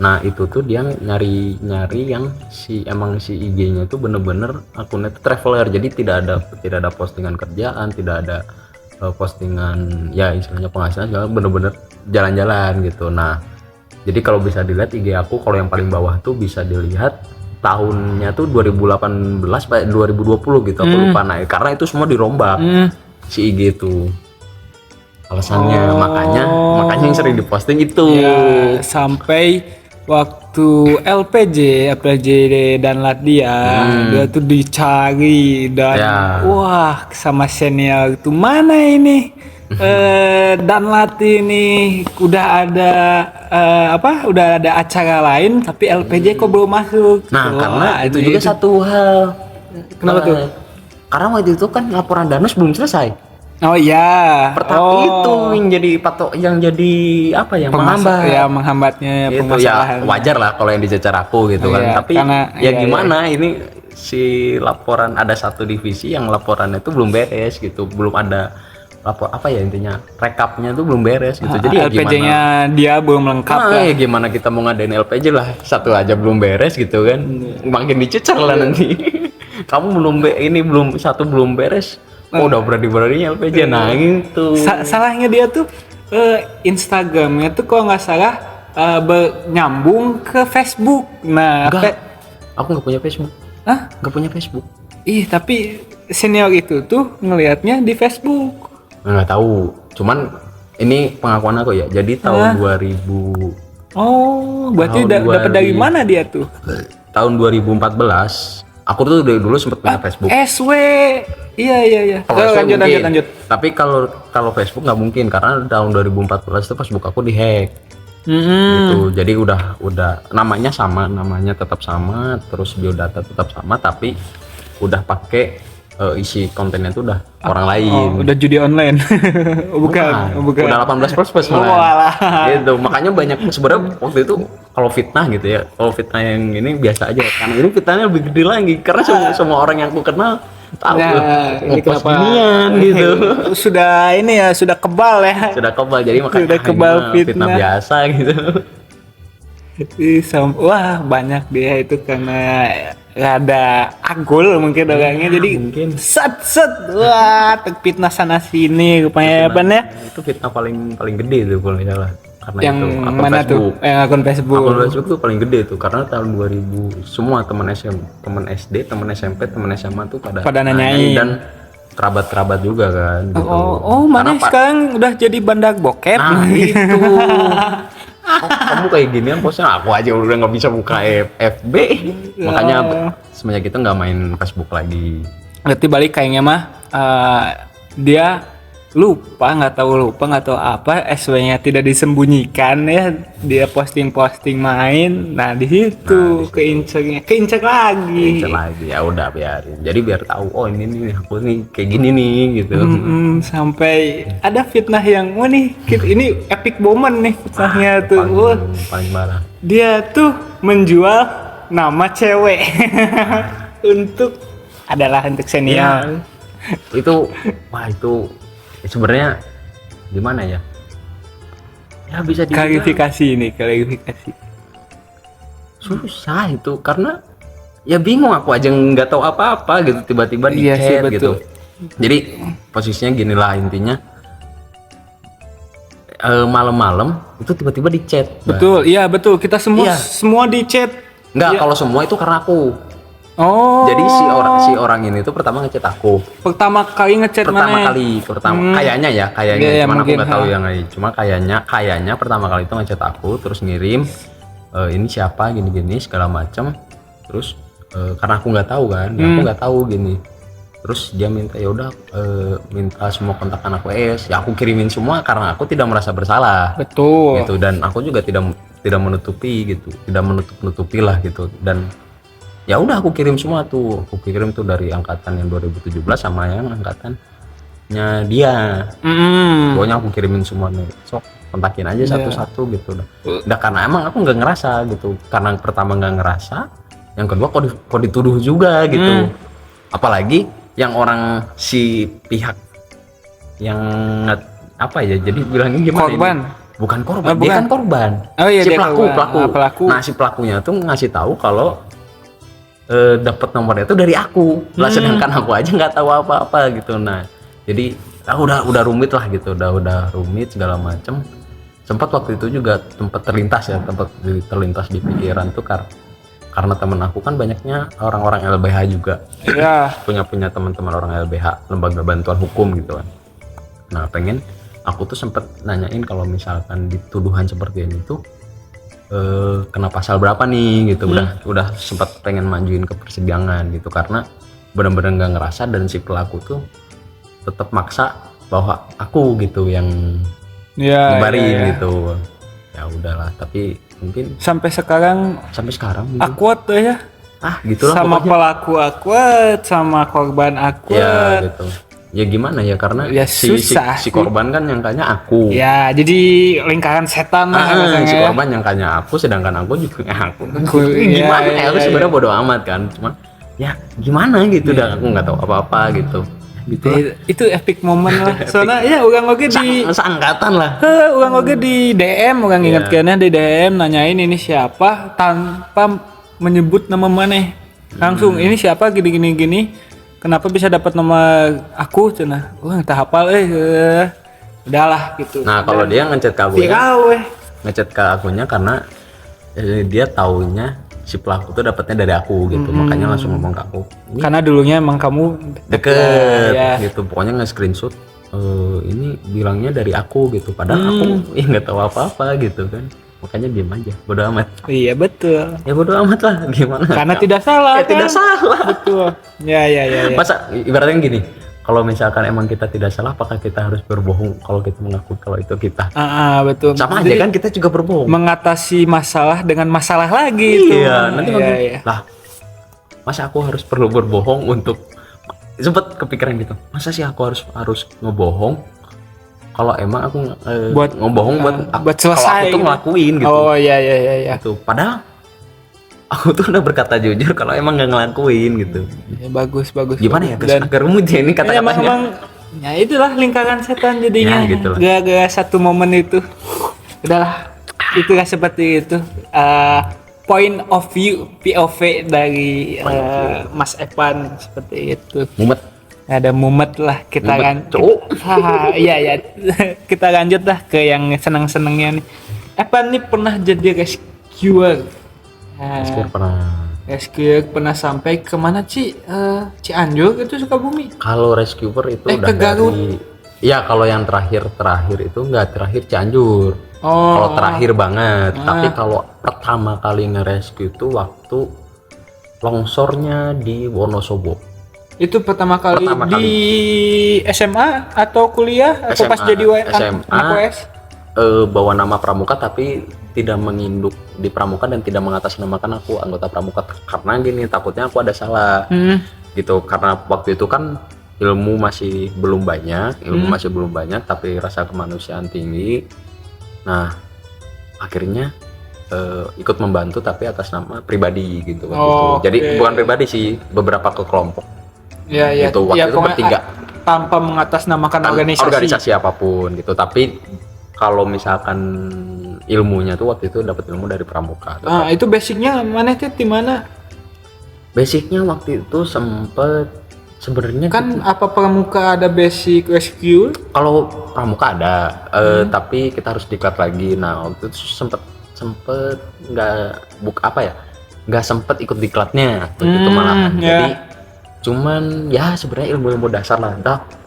Nah itu tuh dia nyari yang si IG-nya tuh bener-bener akunnya tuh traveler, jadi tidak ada postingan kerjaan, tidak ada postingan ya istilahnya penghasilan, segala bener-bener jalan-jalan gitu. Nah jadi kalau bisa dilihat IG aku, kalau yang paling bawah tuh bisa dilihat tahunnya tuh 2018 2020 gitu, aku lupa. Nah karena itu semua dirombak si IG itu alasannya, makanya yang sering diposting itu ya, sampai waktu LPJ dan Ladia dia tuh dicari dan wah sama senior itu, mana ini dan Lati ini udah ada acara lain tapi LPJ kok belum masuk. Nah karena itu juga satu hal. Kenapa tuh? Karena waktu itu kan laporan Danus belum selesai. Oh iya. Pertama itu yang jadi apa ya, menghambat. Ya menghambatnya itu ya wajar lah kalau yang dicecar aku gitu kan. Tapi ya gimana ini si laporan, ada satu divisi yang laporannya itu belum beres gitu, belum ada lapor apa ya intinya, rekapnya tuh belum beres gitu. Jadi ya LPJ-nya dia belum lengkap gimana? ya. Ya gimana kita mau ngadain LPJ lah, satu aja belum beres gitu kan, makin dicecer lah nanti. Kamu belum satu belum beres, udah berani-beraninya LPJ. Nah gitu. Salahnya dia tuh Instagramnya tuh kalau nggak salah nyambung ke Facebook. Nah, Enggak, aku nggak punya Facebook. Hah? Nggak punya Facebook. Tapi senior itu tuh ngelihatnya di Facebook. Nggak tahu, cuman ini pengakuan aku ya. Jadi tahun 2000, Oh, berarti Tahun dapat dari 2000. mana dia tuh? tahun 2014, aku tuh dari dulu sempat punya Facebook. SW. Iya. Kalau Terus Facebook mungkin. lanjut. Tapi kalau Facebook nggak mungkin, karena tahun 2014 itu Facebook aku dihack. Gitu. Jadi udah namanya sama, namanya tetap sama, terus biodata tetap sama, tapi udah pakai isi kontennya itu udah orang lain. Udah judi online. Bukan. Udah 18 plus Oh, malah. alah. Gitu. Makanya banyak sebenarnya waktu itu kalau fitnah gitu ya. Kalau fitnah yang ini biasa aja. Karena ini fitnahnya lebih gede lagi, karena semua orang yang aku kenal tahu ini ngepost kenapa ginian gitu. Sudah kebal ya. Sudah kebal, jadi makanya Sudah kebal ini mah fitnah. fitnah biasa gitu. Wah, banyak dia itu karena rada agul mungkin orangnya, jadi mungkin. set wah terfitnah sana sini rupanya apa ya. Itu fitnah paling gede tuh kalau nggak salah. Karena Yang itu akun mana Facebook. tuh? Yang akun Facebook. Akun Facebook tuh paling gede tuh, karena tahun 2000 semua teman SD, teman SMP, teman SMA tuh pada nanyain. dan kerabat-kerabat juga kan gitu. Mana sekarang udah jadi bandar bokep. Nah itu. Kamu kayak ginian posnya, aku aja udah nggak bisa buka FB. Makanya semenjak itu nggak main Facebook lagi. Berarti balik kayaknya mah dia nggak tahu apa, SW-nya tidak disembunyikan ya, dia posting main. Nah di situ keincer lagi. Ya udah biarin, jadi biar tahu oh ini nih aku nih kayak gini nih gitu. Sampai ada fitnah yang ini epic moment nih fitnahnya tuh. Paling parah. Dia tuh menjual nama cewek untuk senior. Ya, itu sebenarnya gimana ya? Ya bisa klarifikasi. Susah itu, karena ya bingung, aku aja nggak tahu apa-apa gitu, tiba-tiba di Iya sih, chat gitu. betul. Jadi posisinya gini lah intinya, malam-malam itu tiba-tiba di chat. Betul, iya betul. Kita Iya. semua di chat. Nggak, Iya. kalau semua itu karena aku. Oh. Jadi si orang ini tuh pertama ngechat aku. Pertama kali ngechat mana? Kayaknya ya, Iya, cuman aku mungkin, nggak tahu yang lain. Cuma kayaknya pertama kali itu ngechat aku, terus ngirim ini siapa gini-gini segala macam. Terus karena aku nggak tahu kan, aku nggak tahu gini. Terus dia minta minta semua kontak anak WS. Ya aku kirimin semua karena aku tidak merasa bersalah. Betul. Gitu, dan aku juga tidak menutupi gitu, tidak menutupi lah gitu. Dan ya udah aku kirim semua tuh, dari angkatan yang 2017 sama yang angkatannya dia. Pokoknya aku kirimin semua nih, sok kontakin aja satu-satu gitu. Udah karena emang aku nggak ngerasa gitu, karena pertama nggak ngerasa, yang kedua kok dituduh juga gitu. Apalagi yang orang si pihak yang apa ya, jadi bilangnya gimana Korban. ini? Bukan korban, bukan. dia kan korban. Oh iya, Si dia pelaku. pelaku. Nah si pelakunya tuh ngasih tahu kalau dapat nomornya itu dari aku, lah sedangkan aku aja nggak tahu apa-apa gitu. Nah jadi udah rumit lah gitu, udah rumit segala macem. Sempat waktu itu juga tempat terlintas di pikiran tuh karena temen aku kan banyaknya orang-orang LBH juga. Iya. punya teman-teman orang LBH, lembaga bantuan hukum gitu kan. Nah aku tuh sempet nanyain kalau misalkan dituduhan seperti ini tuh kena pasal berapa nih gitu. Udah sempat pengen majuin ke persidangan gitu, karena benar-benar nggak ngerasa, dan si pelaku tuh tetap maksa bahwa aku gitu yang nyebarin gitu. Ya udahlah, tapi mungkin sampai sekarang mungkin. akuat tuh ya. Gitulah sama pokoknya. pelaku akuat, sama korban Ya akuat. gitu. Ya gimana ya, karena Ya, susah si sih. korban kan nyangkanya aku. Ya, jadi lingkaran setan lah Si rasanya. korban nyangkanya aku, sedangkan aku juga aku. Iya, Gimana ya, aku iya, sebenarnya bodo amat kan. Cuma ya gimana gitu dah, aku nggak tahu apa-apa gitu Itu epic moment lah. Soalnya ya orang oke di seangkatan lah. orang oke di DM, orang ingat kayaknya di DM nanyain ini siapa tanpa menyebut nama maneh. Langsung ini siapa gini. Kenapa bisa dapat nama aku cenah. Entah hafal udahlah gitu. Nah, kalau dia ngechat ke aku viral ngechat ke akunnya karena dia taunya si pelaku tuh dapatnya dari aku gitu, makanya langsung ngomong ke aku. Karena dulunya emang kamu deket gitu, pokoknya nge-screenshot ini bilangnya dari aku gitu, padahal aku nggak tahu apa-apa gitu kan, makanya diem aja, bodo amat. Iya betul. Ya bodo amat lah, gimana? Karena tidak salah. Ya tidak salah. Betul. Ya. Masa ibaratnya gini, kalau misalkan emang kita tidak salah, apakah kita harus berbohong kalau kita mengaku kalau itu kita? Betul. Sama aja kan, kita juga berbohong. Mengatasi masalah dengan masalah lagi itu. Iya, nanti lah, masa aku perlu berbohong untuk, sempet kepikiran gitu, masa sih aku harus ngebohong kalau emang aku buat ngebohong buat selesai kalau aku tuh ngelakuin gitu. Oh iya. Gitu. Padahal aku tuh udah berkata jujur kalau emang nggak ngelakuin gitu. Ya, bagus. Gimana ya? Agak rumit ya ini kata-katanya. Emang ya itulah lingkaran setan jadinya. Ya, gitu lah. Gak satu momen itu. Udahlah. Itulah seperti itu. Point of view POV dari Mas Evan seperti itu. Mumet. Ada mumet lah kita kan. Iya. Kita lanjut lah ke yang senang-senangnya nih. Evan nih pernah jadi rescuer. Rescuer pernah sampai kemana Cianjur itu Sukabumi. Kalau rescuer itu udah ke Garut. Ya kalau yang terakhir itu nggak terakhir Cianjur. Kalau terakhir banget. Tapi kalau pertama kali nge-rescue itu waktu longsornya di Wonosobo. Itu pertama kali di SMA atau kuliah atau pas jadi SMA, anak US? Bawa nama pramuka tapi tidak menginduk di pramuka dan tidak mengatasnamakan aku anggota pramuka, karena gini, takutnya aku ada salah gitu, karena waktu itu kan ilmu masih belum banyak tapi rasa kemanusiaan tinggi. Nah akhirnya ikut membantu tapi atas nama pribadi gitu gitu. Jadi bukan pribadi sih, beberapa ke kelompok gitu. Waktu itu bertiga tanpa mengatasnamakan organisasi apapun gitu, tapi kalau misalkan ilmunya tuh waktu itu dapat ilmu dari pramuka. Itu basicnya mana tuh di mana? Basicnya waktu itu sempet sebenarnya kan gitu. Apa pramuka ada basic rescue? Kalau pramuka ada, tapi kita harus diklat lagi. Nah waktu itu sempet nggak sempet ikut diklatnya begitu malahan. Jadi cuman ya sebenarnya ilmu dasar lah.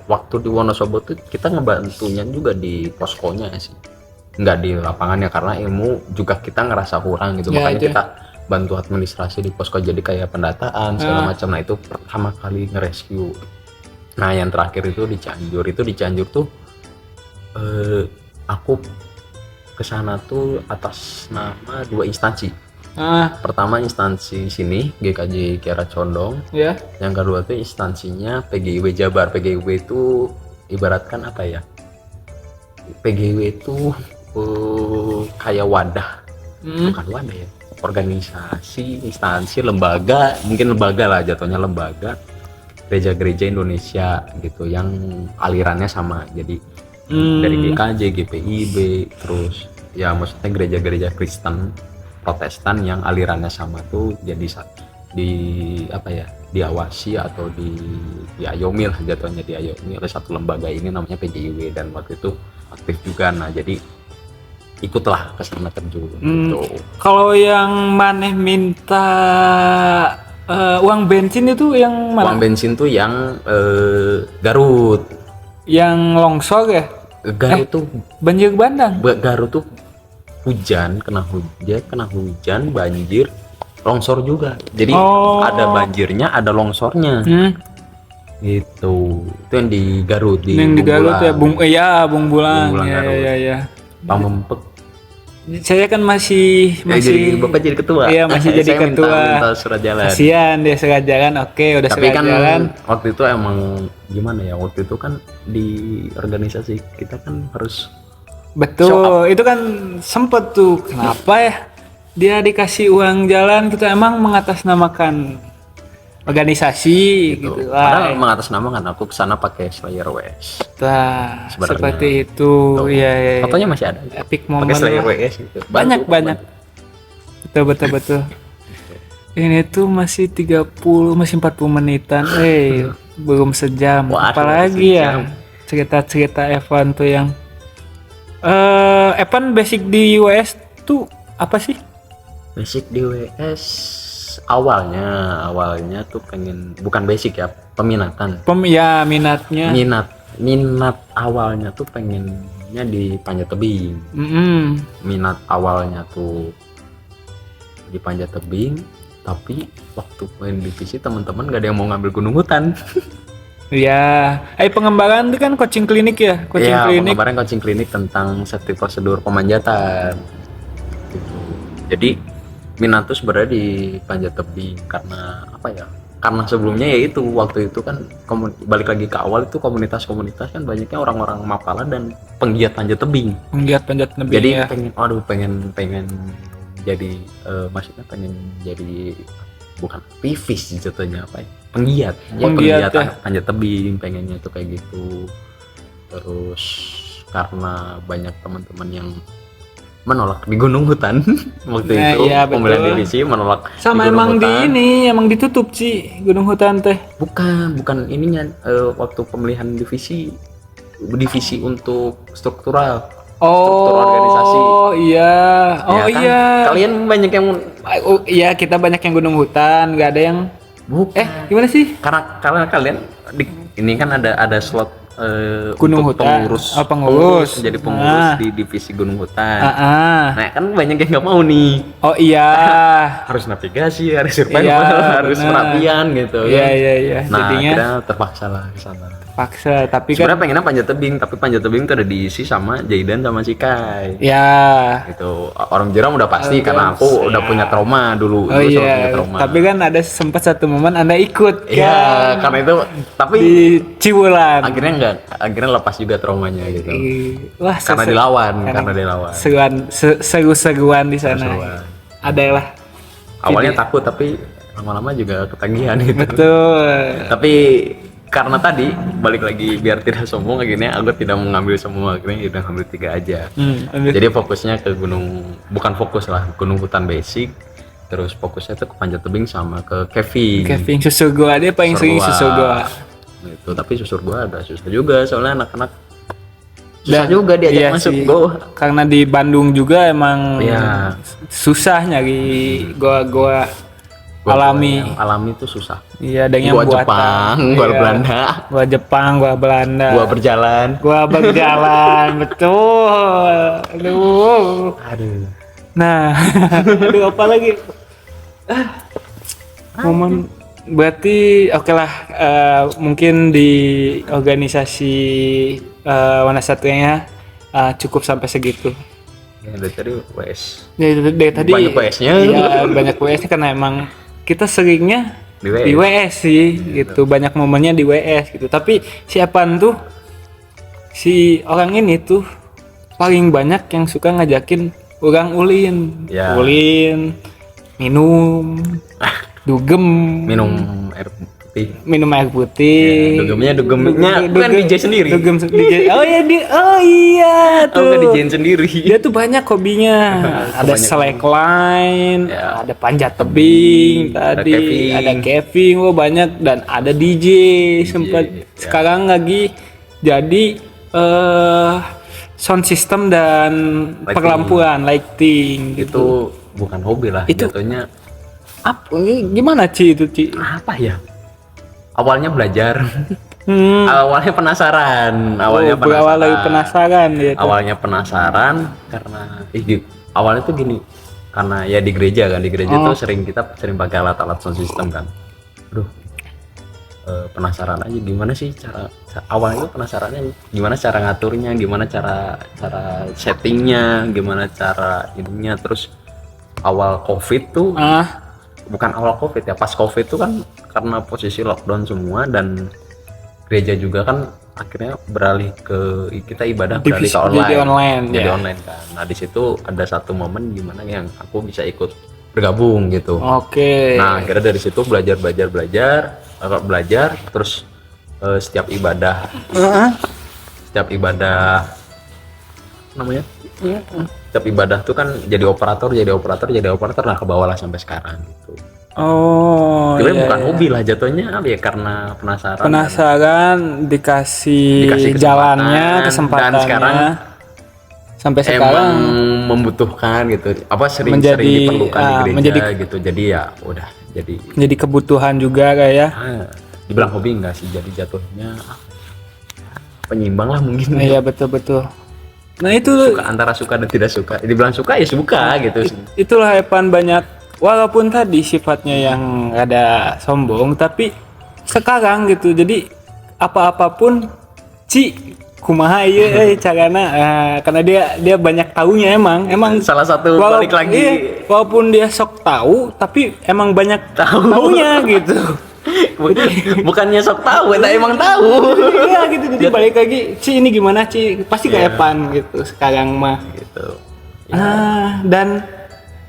Waktu di Wonosobo tuh kita ngebantunya juga di poskonya sih, nggak di lapangannya, karena ilmu juga kita ngerasa kurang gitu, makanya kita bantu administrasi di posko, jadi kayak pendataan segala macam. Nah itu pertama kali nge-rescue. Nah yang terakhir itu di Cianjur tuh aku kesana tuh atas nama 2 instansi. Pertama instansi sini GKJ Kiara Condong, yang kedua tuh instansinya PGIW Jabar. PGIW itu ibaratkan apa ya, PGIW itu kayak wadah, bukan wadah ya, organisasi, instansi, lembaga, mungkin lembaga lah jatuhnya, lembaga gereja-gereja Indonesia gitu yang alirannya sama. Jadi dari GKJ, GPIB, terus ya maksudnya gereja-gereja Kristen Protestan yang alirannya sama tuh jadi diawasi atau diayomi lah jatuhnya, diayomi oleh satu lembaga ini namanya PGIW, dan waktu itu aktif juga. Nah jadi ikutlah ke sana terjun gitu. Kalau yang maneh minta uang bensin itu yang mana? Uang bensin tuh yang Garut, yang longsor ya? Garut tuh banjir bandang. Garut tuh kena hujan, banjir, longsor juga. Jadi ada banjirnya, ada longsornya. Itu yang di Garut, di Garut ya, Bung Bulang. Ya. Pamempek. Saya kan masih jadi Bapak jadi ketua. Iya, masih jadi ketua. Minta surat jalan. Kasihan dia surat jalan. Oke, udah tapi surat kan jalan. Waktu itu emang gimana ya? Waktu itu kan di organisasi kita kan harus. Betul, itu kan sempet tuh, kenapa ya dia dikasih uang jalan, kita emang mengatasnamakan organisasi gitu. Padahal mengatasnamakan aku kesana pakai Slayer WS. Nah, Sebenarnya. seperti itu. Tuh. Iya, iya. Fotonya masih ada. Epic Pakai moment Slayer lah. WS gitu. Banyak. Bantu. Betul, betul, betul. Ini tuh masih 40 menitan. Belum sejam. Wah, Apalagi sejam. ya cerita-cerita Evan tuh yang Evan basic di US tuh apa sih? Basic di WS awalnya tuh pengen, bukan basic ya, peminatan. Ya minatnya. Minat awalnya tuh pengennya di panjat tebing. Minat awalnya tuh di panjat tebing, tapi waktu main divisi teman-teman gak ada yang mau ngambil gunung hutan. Ya, pengembangan itu kan coaching klinik ya, coaching Iya, klinik. kemarin coaching klinik tentang safety prosedur pemanjatan. Gitu. Jadi minat tuh sebenarnya di panjat tebing karena apa ya? Karena sebelumnya ya itu waktu itu kan balik lagi ke awal itu komunitas-komunitas kan banyaknya orang-orang Mapala dan penggiat panjat tebing. Penggiat panjat tebing. Jadi ya. pengen jadi maksudnya pengen jadi bukan aktivis jatuhnya apa ya? Penggiat ya. panjat tebing, pengennya tuh kayak gitu. Terus karena banyak teman-teman yang menolak di gunung hutan waktu itu, iya, pemilihan betul. divisi menolak Sama di gunung emang hutan. emang ditutup sih gunung hutan teh. bukan ininya, waktu pemilihan divisi untuk struktural organisasi. Iya. Oh Ya kan? iya. Kalian banyak yang Oh iya, kita banyak yang gunung hutan, nggak ada yang. bukan. Gimana sih? Karena kalian ini kan ada slot Gunung untuk hutan. pengurus, Pengurus. jadi pengurus Nah. di divisi gunung hutan. Ah. Nah kan banyak yang nggak mau nih, Oh iya. harus navigasi, harus survival, Iya, harus benar. perhatian gitu. Iya, kan. iya. Nah Jadinya akhirnya terpaksa lah ke sana. paksa, tapi kan Sebenarnya pengennya panjat tebing, tapi panjat tebing tuh ada diisi sama Jaidan sama Sikai. ya. Gitu. Orang Jeram udah pasti karena aku udah punya trauma dulu. Oh Dulu selalu iya. punya trauma. Tapi kan ada sempat satu momen Anda ikut Iya, kan karena itu tapi di Ciwulan. akhirnya lepas juga traumanya gitu. Wah, Karena dilawan. seru-seruan di sana. Seru-seruan. Ada lah. Awalnya takut tapi lama-lama juga ketagihan gitu. Betul. Tapi karena tadi balik lagi biar tidak sombong, akhirnya aku tidak mengambil semua, akhirnya udah ngambil 3 aja. Jadi fokusnya ke gunung, bukan fokus lah, gunung hutan basic. Terus fokusnya tuh ke panjat tebing sama ke caving. Kevin susur gua, dia paling sering susur gua. Gitu, tapi susur gua agak susah juga soalnya anak-anak susah Dan- juga diajak iya masuk sih. gua. Karena di Bandung juga emang Iya. susah nyari gua alami. Yang alami tuh susah. Iya, ada yang Gua buatan. Jepang, gua Iya. Belanda, Gua Jepang, gua Belanda. gua berjalan. Gua berjalan, betul. Aduh. Nah, aduh apa lagi? Momen berarti oke lah, mungkin di organisasi Wana Satria cukup sampai segitu. Ya dari tadi WS Dari tadi Banyak WS-nya. Iya, banyak WS-nya karena emang kita seringnya Di WS. di WS sih gitu. Banyak momennya di WS gitu. Tapi siapaan tuh si orang ini tuh paling banyak yang suka ngajakin orang ulin. Ya. Ulin minum dugem, minum air putih. minum air putih. Ya, dugemnya bukan DJ sendiri. Dugem DJ. Oh iya Aku kan tuh. DJ sendiri. Dia tuh banyak hobinya. Ada Banyak slackline, Ya. ada panjat tebing Ada tadi, caving. ada caving, banyak, dan ada DJ sempat. ya. Sekarang lagi jadi sound system dan Lighting. perlampuan lighting gitu. Itu bukan hobi lah, Itu- jatuhnya Gimana Ci itu Ci? apa ya? Awalnya belajar, Hmm. awalnya penasaran, Berawal dari penasaran gitu. Awalnya penasaran karena awalnya tuh gini, karena ya di gereja kan, di gereja tuh kita sering pakai alat-alat sound system kan. Aduh, penasaran aja gimana sih awalnya itu penasarannya gimana cara ngaturnya, gimana cara settingnya, gimana cara ininya. Terus awal COVID tuh, bukan awal COVID ya, pas COVID tuh kan karena posisi lockdown semua dan gereja juga kan akhirnya beralih ke kita ibadah beralih ke online. Jadi online, Jadi ya. online kan. Nah di situ ada satu momen gimana yang aku bisa ikut bergabung gitu. Oke. Nah, akhirnya dari situ belajar terus setiap ibadah namanya setiap ibadah tuh kan jadi operator nah ke bawah lah sampai sekarang gitu. Oh, Sebenarnya iya, bukan iya. hobi lah jatuhnya ya karena penasaran. Penasaran, dikasih Dikasih jalannya, kesempatan, kesempatannya. dan sekarang sampai Emang sekarang membutuhkan gitu. Apa sering Menjadi, diperlukan di gereja menjadi- gitu. Jadi ya udah jadi jadi kebutuhan juga kayak. dibilang hobi enggak sih, jadi jatuhnya penyimbang lah mungkin. Iya, betul. Nah, itu Suka antara suka dan tidak suka. Dibilang suka ya suka gitu sih. itulah Evan banyak, walaupun tadi sifatnya yang ada sombong, tapi sekarang gitu jadi apa-apapun kumaha ieu carana, karena dia banyak taunya emang Salah satu balik lagi iya, walaupun dia sok tahu tapi emang banyak taunya gitu. bukannya sok tahu, kita emang tahu. Iya gitu, jadi balik lagi ini gimana pasti ke Evan gitu sekarang mah Gitu. dan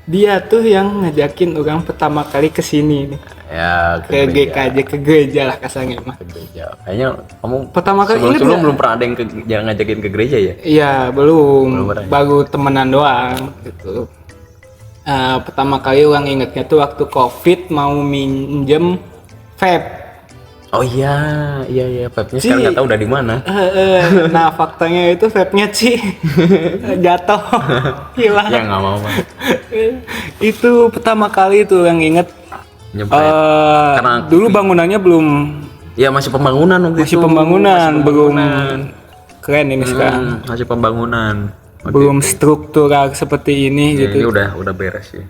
dia tuh yang ngajakin orang pertama kali ke sini nih, Ya ke GKJ, ke gereja lah kasarnya mah. Ke gereja. Kayaknya kamu Pertama kali inget sebelum nggak? belum pernah ada yang ngajakin ke gereja ya? Iya, belum pernah. baru temenan doang gitu. Pertama kali orang ingetnya tuh waktu COVID mau minjem vape. Oh iya, vape-nya sekarang nggak tahu udah di mana. Nah faktanya itu vape-nya jatuh, hilang. Ya nggak mau. Itu pertama kali tuh yang inget. Nyempet. Karena Dulu bangunannya belum, ya masih pembangunan waktu masih itu. pembangunan, Masih belum pembangunan. keren ini sekarang. Masih pembangunan. Waktu Belum itu. struktural seperti ini Ya, gitu. ini udah beres ya.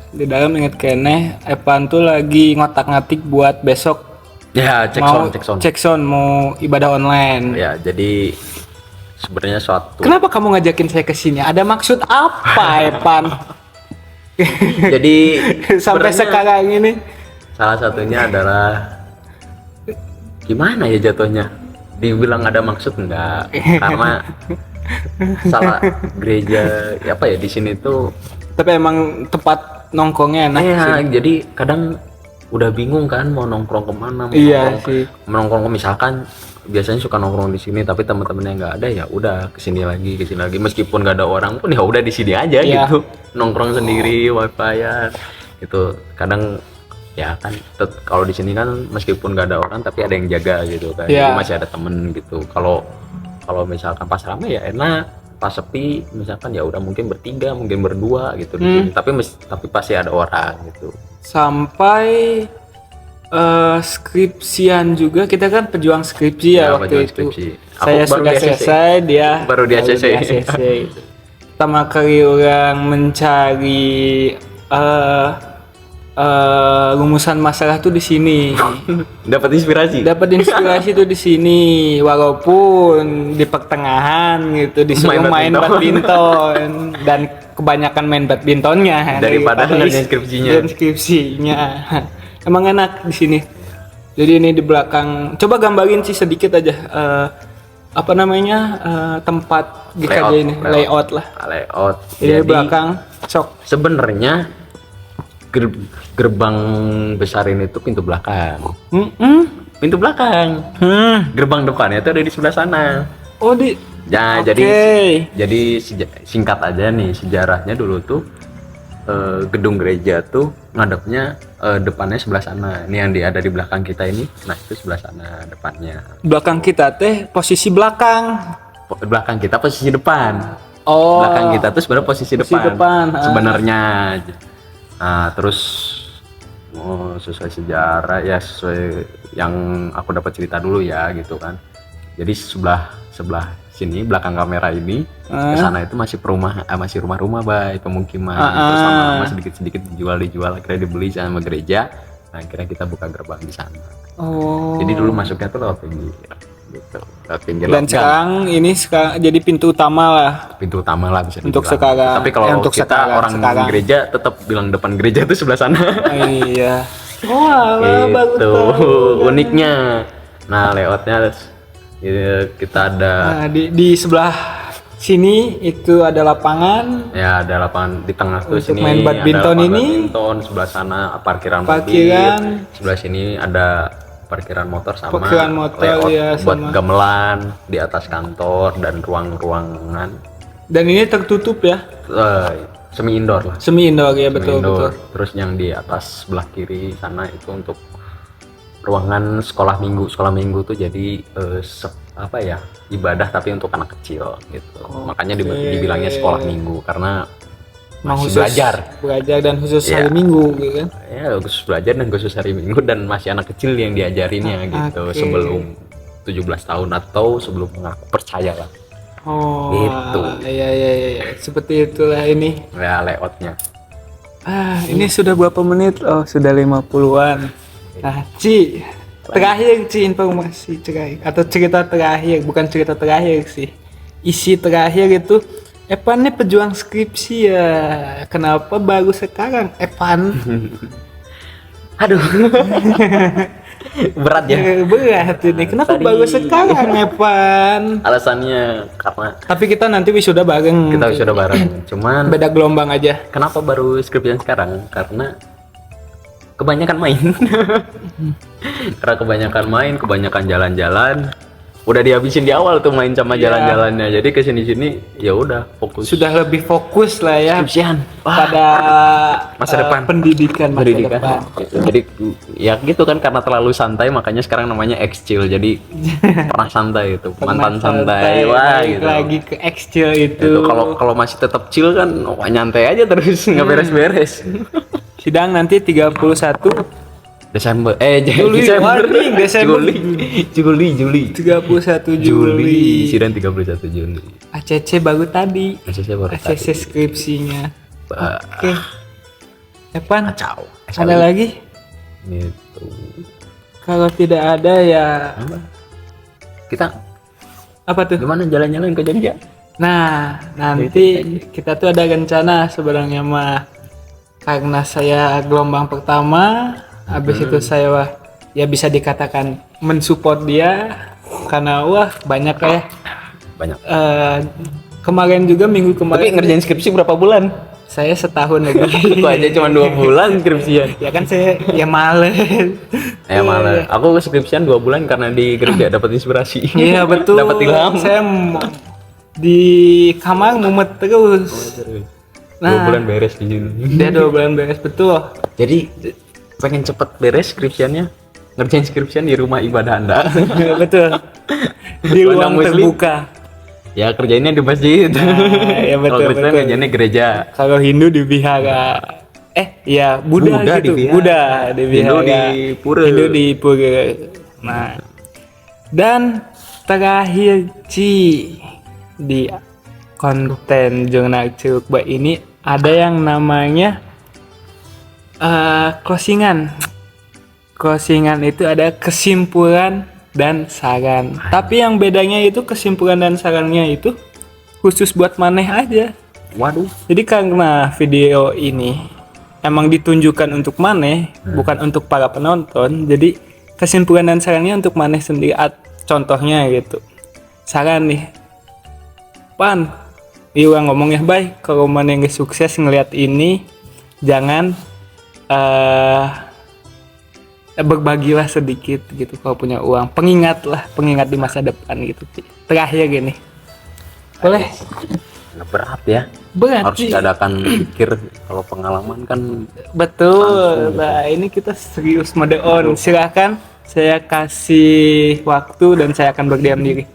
Di dalam inget kene Evan tuh lagi ngotak-ngatik buat besok Ya, mau cek sound. mau ibadah online. Ya, jadi sebenarnya suatu. Kenapa kamu ngajakin saya ke sini? Ada maksud apa, Evan? Jadi Sampai sebenarnya sekarang ini. salah satunya adalah gimana ya jatuhnya? Dibilang ada maksud enggak? Karena salah gereja apa ya di sini tuh. Tapi emang tempat nongkrongnya enak Nah, sih. jadi kadang udah bingung kan mau nongkrong kemana, mau Iya nongkrong, sih. nongkrong misalkan biasanya suka nongkrong di sini tapi teman-temannya nggak ada ya udah kesini lagi meskipun nggak ada orang pun ya udah di sini aja Iya. gitu nongkrong sendiri wifi-an gitu kadang ya kan kalau di sini kan meskipun nggak ada orang tapi ada yang jaga gitu kan Iya. jadi masih ada temen gitu kalau misalkan pas rame ya enak pas sepi misalkan ya udah mungkin bertiga mungkin berdua gitu di sini tapi pasti ada orang gitu. Sampai skripsian juga, kita kan pejuang skripsi ya, waktu pejuang itu. skripsi. Aku Saya baru sudah di ACC. selesai, dia Baru di ACC. gitu. Pertama kali orang mencari rumusan masalah tuh di sini. Dapat inspirasi. Dapat inspirasi tuh di sini, walaupun di pertengahan gitu disuruh main badminton dan kebanyakan main badmintonnya daripada skripsinya. dan skripsinya. Emang enak di sini. Jadi ini di belakang, coba gambarin sih sedikit aja apa namanya tempat GKJ ini, layout lah. Layout. Ini di belakang sok. Sebenarnya gerbang besar ini tuh pintu belakang. Pintu belakang. Gerbang depannya itu ada di sebelah sana. Oh di. Ya, Oke. jadi singkat aja nih sejarahnya dulu tuh gedung gereja tuh ngadepnya depannya sebelah sana. Ini yang ada di belakang kita ini. Nah, itu sebelah sana depannya. Belakang kita teh posisi belakang. Belakang kita posisi depan. Oh. Belakang kita tuh sebenarnya posisi depan. Sebenarnya. Nah, terus sesuai sejarah ya sesuai yang aku dapat cerita dulu ya gitu kan. Jadi sebelah sini belakang kamera ini ke sana itu masih masih rumah-rumah bay pemukiman terus lama-lama sedikit-sedikit dijual akhirnya dibeli sama gereja. Nah, akhirnya kita buka gerbang di sana. Oh. Jadi dulu masuknya tuh lewat pinggir gitu. Lewat pinggir Dan sekarang ini jadi pintu utama lah. Pintu utama lah bisa Untuk dibilang. sekarang. Tapi kalau Untuk kita orang gereja tetap bilang depan gereja itu sebelah sana. Iya. Oh, alah, bagus Itu tahu. uniknya. Nah, layoutnya kita ada Nah, di sebelah sini itu ada lapangan. Ya ada lapangan di tengah tuh, Untuk sini main badminton ada lapangan ini. badminton, sebelah sana parkiran Parkiran. mobil, sebelah sini ada parkiran motor sama Parkiran motor, layout ya, buat sama. gamelan di atas kantor dan ruang-ruangan Dan ini tertutup ya, semi indoor lah. semi indoor ya, Semi betul indoor. betul. Terus yang di atas sebelah kiri sana itu untuk ruangan sekolah minggu. Sekolah minggu tuh jadi apa ya, ibadah tapi untuk anak kecil gitu. Makanya dibilangnya sekolah minggu karena masih belajar dan khusus Ya. hari Minggu gitu kan. ya, khusus belajar dan khusus hari minggu, dan masih anak kecil yang diajarinnya gitu, Oke. sebelum 17 tahun atau sebelum mengaku percaya lah Oh, Gitu. iya, seperti itulah ini. ya layoutnya. Ini sudah berapa menit? Oh, sudah 50-an. Nah, Ci, terakhir Ci, informasi terakhir atau cerita terakhir, bukan cerita terakhir sih. Isi terakhir itu Evan nih pejuang skripsi ya. Kenapa baru sekarang Evan? Aduh. Berat ya. Berat ini. Kenapa Tadi- baru sekarang Evan? Alasannya karena Tapi kita nanti wisuda bareng. kita sudah bareng. Cuman Beda gelombang aja. kenapa baru skripsian sekarang? Karena kebanyakan main. Karena kebanyakan jalan-jalan. Udah dihabisin di awal tuh main sama Iya. jalan-jalannya. Jadi kesini-sini ya udah fokus Sudah lebih fokus lah ya skripsian. pada Masa depan. pendidikan masa Pendidikan. depan. Gitu. Jadi ya gitu kan, karena terlalu santai makanya sekarang namanya ex-chill. Jadi pernah santai itu, mantan santai. Wah balik gitu. lagi ke X-Chill itu. Itu kalau masih tetap chill kan, wah nyantai aja terus, nggak beres-beres. Sidang nanti 31 Desember, Juli, warning, Desember. Juli. 31 Juli. Sidang 31 Juli. ACC baru tadi. ACC baru ACC skripsinya. Ba- Oke. Evan, Kacau. ada lagi? Gitu. Kalau tidak ada ya Apa? Kita apa tuh? gimana jalan-jalan ke Jogja? Nah, nanti kita tuh ada rencana sebenarnya mah, karena saya gelombang pertama, habis itu saya ya bisa dikatakan mensupport dia karena wah banyak ya. Banyak. Kemarin juga minggu Tapi kemarin ngerjain skripsi berapa bulan? saya setahun lebih. Aku aja cuma 2 bulan skripsian. Ya kan saya ya males. Malah. Aku skripsian 2 bulan karena di gereja dapat inspirasi. Iya betul. Dapat ilham. Saya di kamar mumet terus. 2 bulan beres di sini. Dia 2 bulan beres betul. Jadi pengen cepet beres skripsiannya, ngerjain skripsian di rumah ibadah Anda. Betul. Di Anda ruang Muslim? terbuka. Ya kerjainnya di masjid. Ya betul, Kalau Kristen betul. kerjainnya gereja. Kalau Hindu di vihara. Ya Buddha, Buddha gitu. di vihara. Buddha di Hindu vihara. di pura. Hindu di pura. Nah. Dan terakhir Ci, di konten jurnal Cilukba ini ada yang namanya closingan. Closingan itu ada kesimpulan dan saran. Tapi yang bedanya itu kesimpulan dan sarannya itu khusus buat maneh aja. Waduh. Jadi karena video ini emang ditunjukkan untuk maneh, bukan untuk para penonton. Jadi kesimpulan dan sarannya untuk maneh sendiri. Contohnya gitu. Saran nih. Pan, iya ngomong ya baik. Kalau maneh nggak sukses ngelihat ini, jangan berbagilah sedikit gitu kalau punya uang. Pengingat di masa depan gitu. Terakhir gini. Boleh? Berat ya. Berat Harus sih. dadakan pikir, kalau pengalaman kan Betul. Nah, ini kita serius mode on. Silakan saya kasih waktu dan saya akan berdiam diri.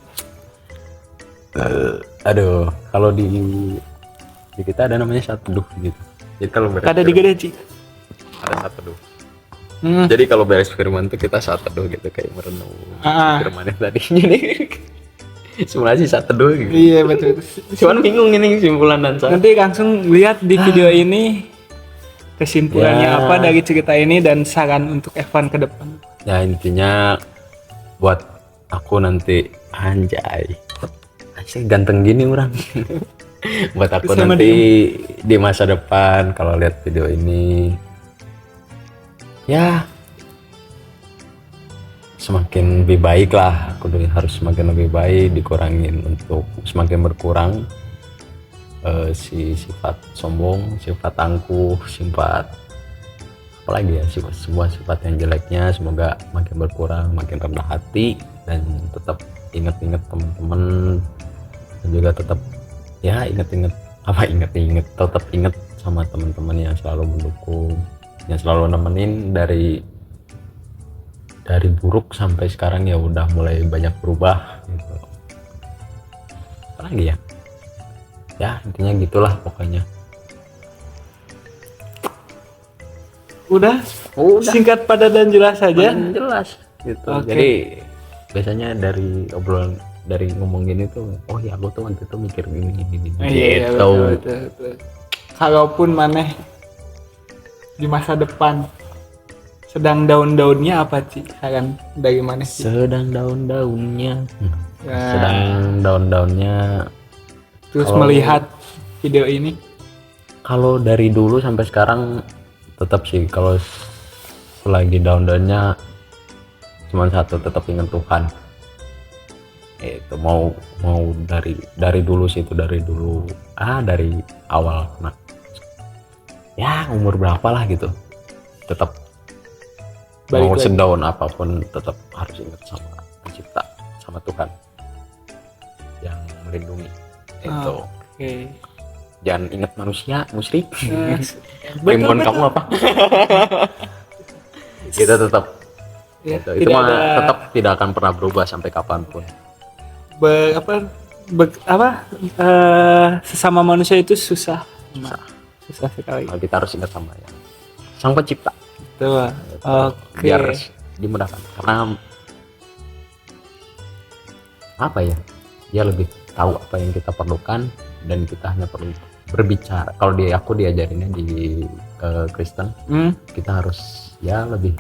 aduh, kalau di kita ada namanya saat teduh gitu. Jadi kalau beres Kada digede, Ci. ada saat teduh. Jadi kalau beres firman tuh kita saat teduh gitu, kayak merenung firmannya tadi. Jadi sebenarnya sih saat teduh gitu. Iya, betul. Cuman bingung ini kesimpulan dan saat. Nanti langsung lihat di video ini kesimpulannya Ya. apa dari cerita ini dan saran untuk Evan ke depan. Ya intinya buat aku nanti, anjay, asik ganteng gini orang. Buat aku Sama nanti di masa depan kalau lihat video ini, ya semakin lebih baik lah. Aku harus semakin lebih baik, dikurangin untuk semakin berkurang si sifat sombong, sifat angkuh, sifat apalagi ya, sifat semua sifat yang jeleknya semoga makin berkurang, makin rendah hati, dan tetap ingat-ingat teman-teman, dan juga tetap ya ingat-ingat tetap ingat sama teman-teman yang selalu mendukung, yang selalu nemenin dari buruk sampai sekarang ya udah mulai banyak berubah gitu. Apalagi ya intinya gitulah pokoknya. Udah singkat padat dan jelas saja. Jelas gitu. Oke. Jadi biasanya dari obrolan, dari ngomong gini tuh, oh ya aku tuh waktu itu mikir gini Iya, gitu. betul. Kalaupun maneh di masa depan sedang daun-daunnya apa sih saran dari maneh sih? Sedang daun-daunnya. Nah, Sedang daun-daunnya. terus kalau- melihat video ini, Kalau dari dulu sampai sekarang tetap sih, kalau selagi daun-daunnya cuma satu, tetap ingat Tuhan. Itu mau dari dulu sih, itu dari dulu, dari awal, nah ya umur berapa lah gitu, tetap Balik mau lagi. sedaun apapun tetap harus ingat sama pencipta, sama Tuhan yang melindungi itu. Oke. Jangan ingat manusia musyrik. Betul, Primbon betul. kamu apa? Kita tetap Ya, itu tidak mah ada tetap tidak akan pernah berubah sampai kapanpun. Sesama manusia itu susah sekali. Kalau kita harus ingat sama ya sang pencipta, Betul. Oke. biar dimudahkan, karena apa ya, dia lebih tahu apa yang kita perlukan, dan kita hanya perlu berbicara. Kalau aku diajarinnya di Kristen, kita harus ya lebih,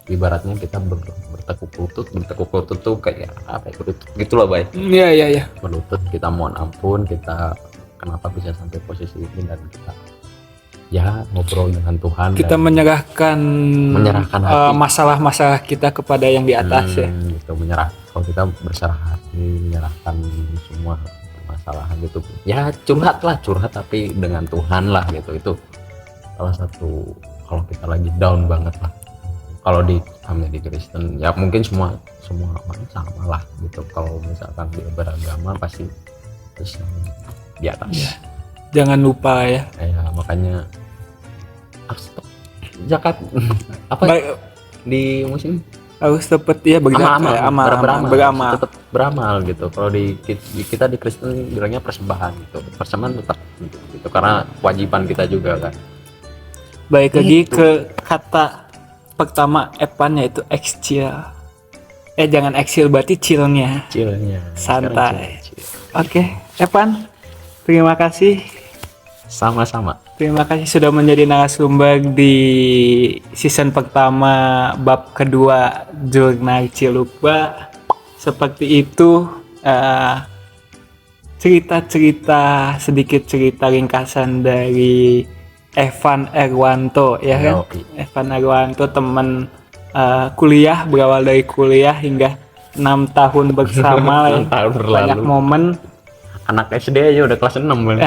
ibaratnya kita bertekuk lutut tuh kayak apa ya, berlutut gitu loh, baik Iya. berlutut, kita mohon ampun, kita kenapa bisa sampai posisi ini, dan kita ya ngobrol dengan Tuhan, Kita dan menyerahkan hati. masalah-masalah kita kepada yang di atas ya. gitu, kalau kita berserah hati, menyerahkan semua permasalahan gitu ya, curhat tapi dengan Tuhan lah gitu. Itu salah satu, kalau kita lagi down banget lah, kalau kami di Kristen ya mungkin semua orang sama lah gitu. Kalau misalkan dia beragama pasti terus di atas. Iya. Jangan lupa ya. Ya makanya harus tetap zakat apa di musim Harus tepat ya beramal. tetap beramal gitu. Kalau kita di Kristen bilangnya persembahan gitu, persembahan tetap gitu, karena kewajiban kita juga kan. Baik lagi ke kata pertama Evan, yaitu eksil. Jangan eksil, berarti chillnya. Chillnya Santai. chill. Oke, Evan, terima kasih. Sama-sama. Terima kasih sudah menjadi narasumber di season pertama bab kedua Jurnal Cilukba. Seperti itu, sedikit cerita ringkasan dari Evan Erwanto ya kan? Yoi. Evan Erwanto, teman kuliah, berawal dari kuliah hingga 6 tahun bersama. 6 tahun berlalu. Banyak momen. Anak SD aja udah kelas 6 kan.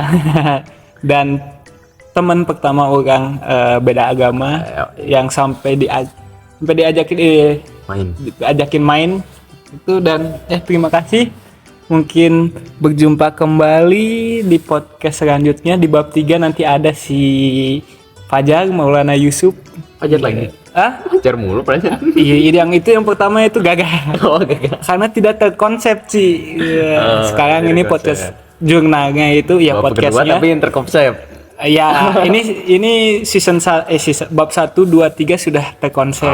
Dan teman pertama orang beda agama yang sampai diajakin main itu. Dan terima kasih, mungkin berjumpa kembali di podcast selanjutnya. Di bab 3 nanti ada si Fajar Maulana Yusuf. Fajar lagi. Fajar mulu perasaan. Iya, yang pertama itu gagal. Oh, gagal. Karena tidak terkonsep sih. Sekarang tidak ini terkonsep. podcast jurnalnya itu ya Bab kedua podcastnya. tapi yang terkonsep. Ya, ini season bab 1, 2, 3 sudah terkonsep.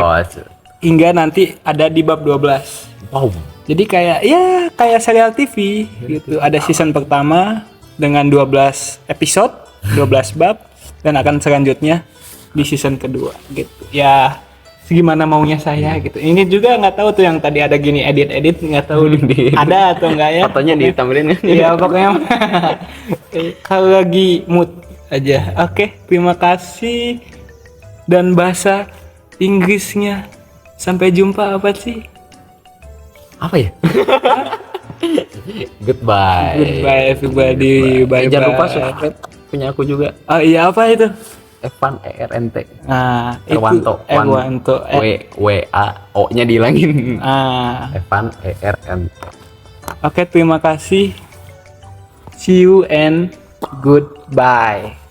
Hingga nanti ada di bab 12. Wow. Jadi kayak serial TV gitu. Ada season pertama dengan 12 episode, 12 bab, dan akan selanjutnya di season kedua gitu. Ya, segimana maunya saya gitu. Ini juga nggak tahu tuh yang tadi ada gini edit nggak tahu ada atau enggak ya. Fotonya ditampilin kan? Iya, pokoknya kalau lagi mood aja. Oke, terima kasih. Dan bahasa Inggrisnya sampai jumpa apa sih? Apa ya? Goodbye. Goodbye everybody. Bye bye. Jangan lupa subscribe punya aku juga. Oh iya, apa itu? Evan ERNT. Nah, Erwanto. itu Erwanto. W A O nya dihilangin. Evan ERNT. Oke, terima kasih. See you and goodbye.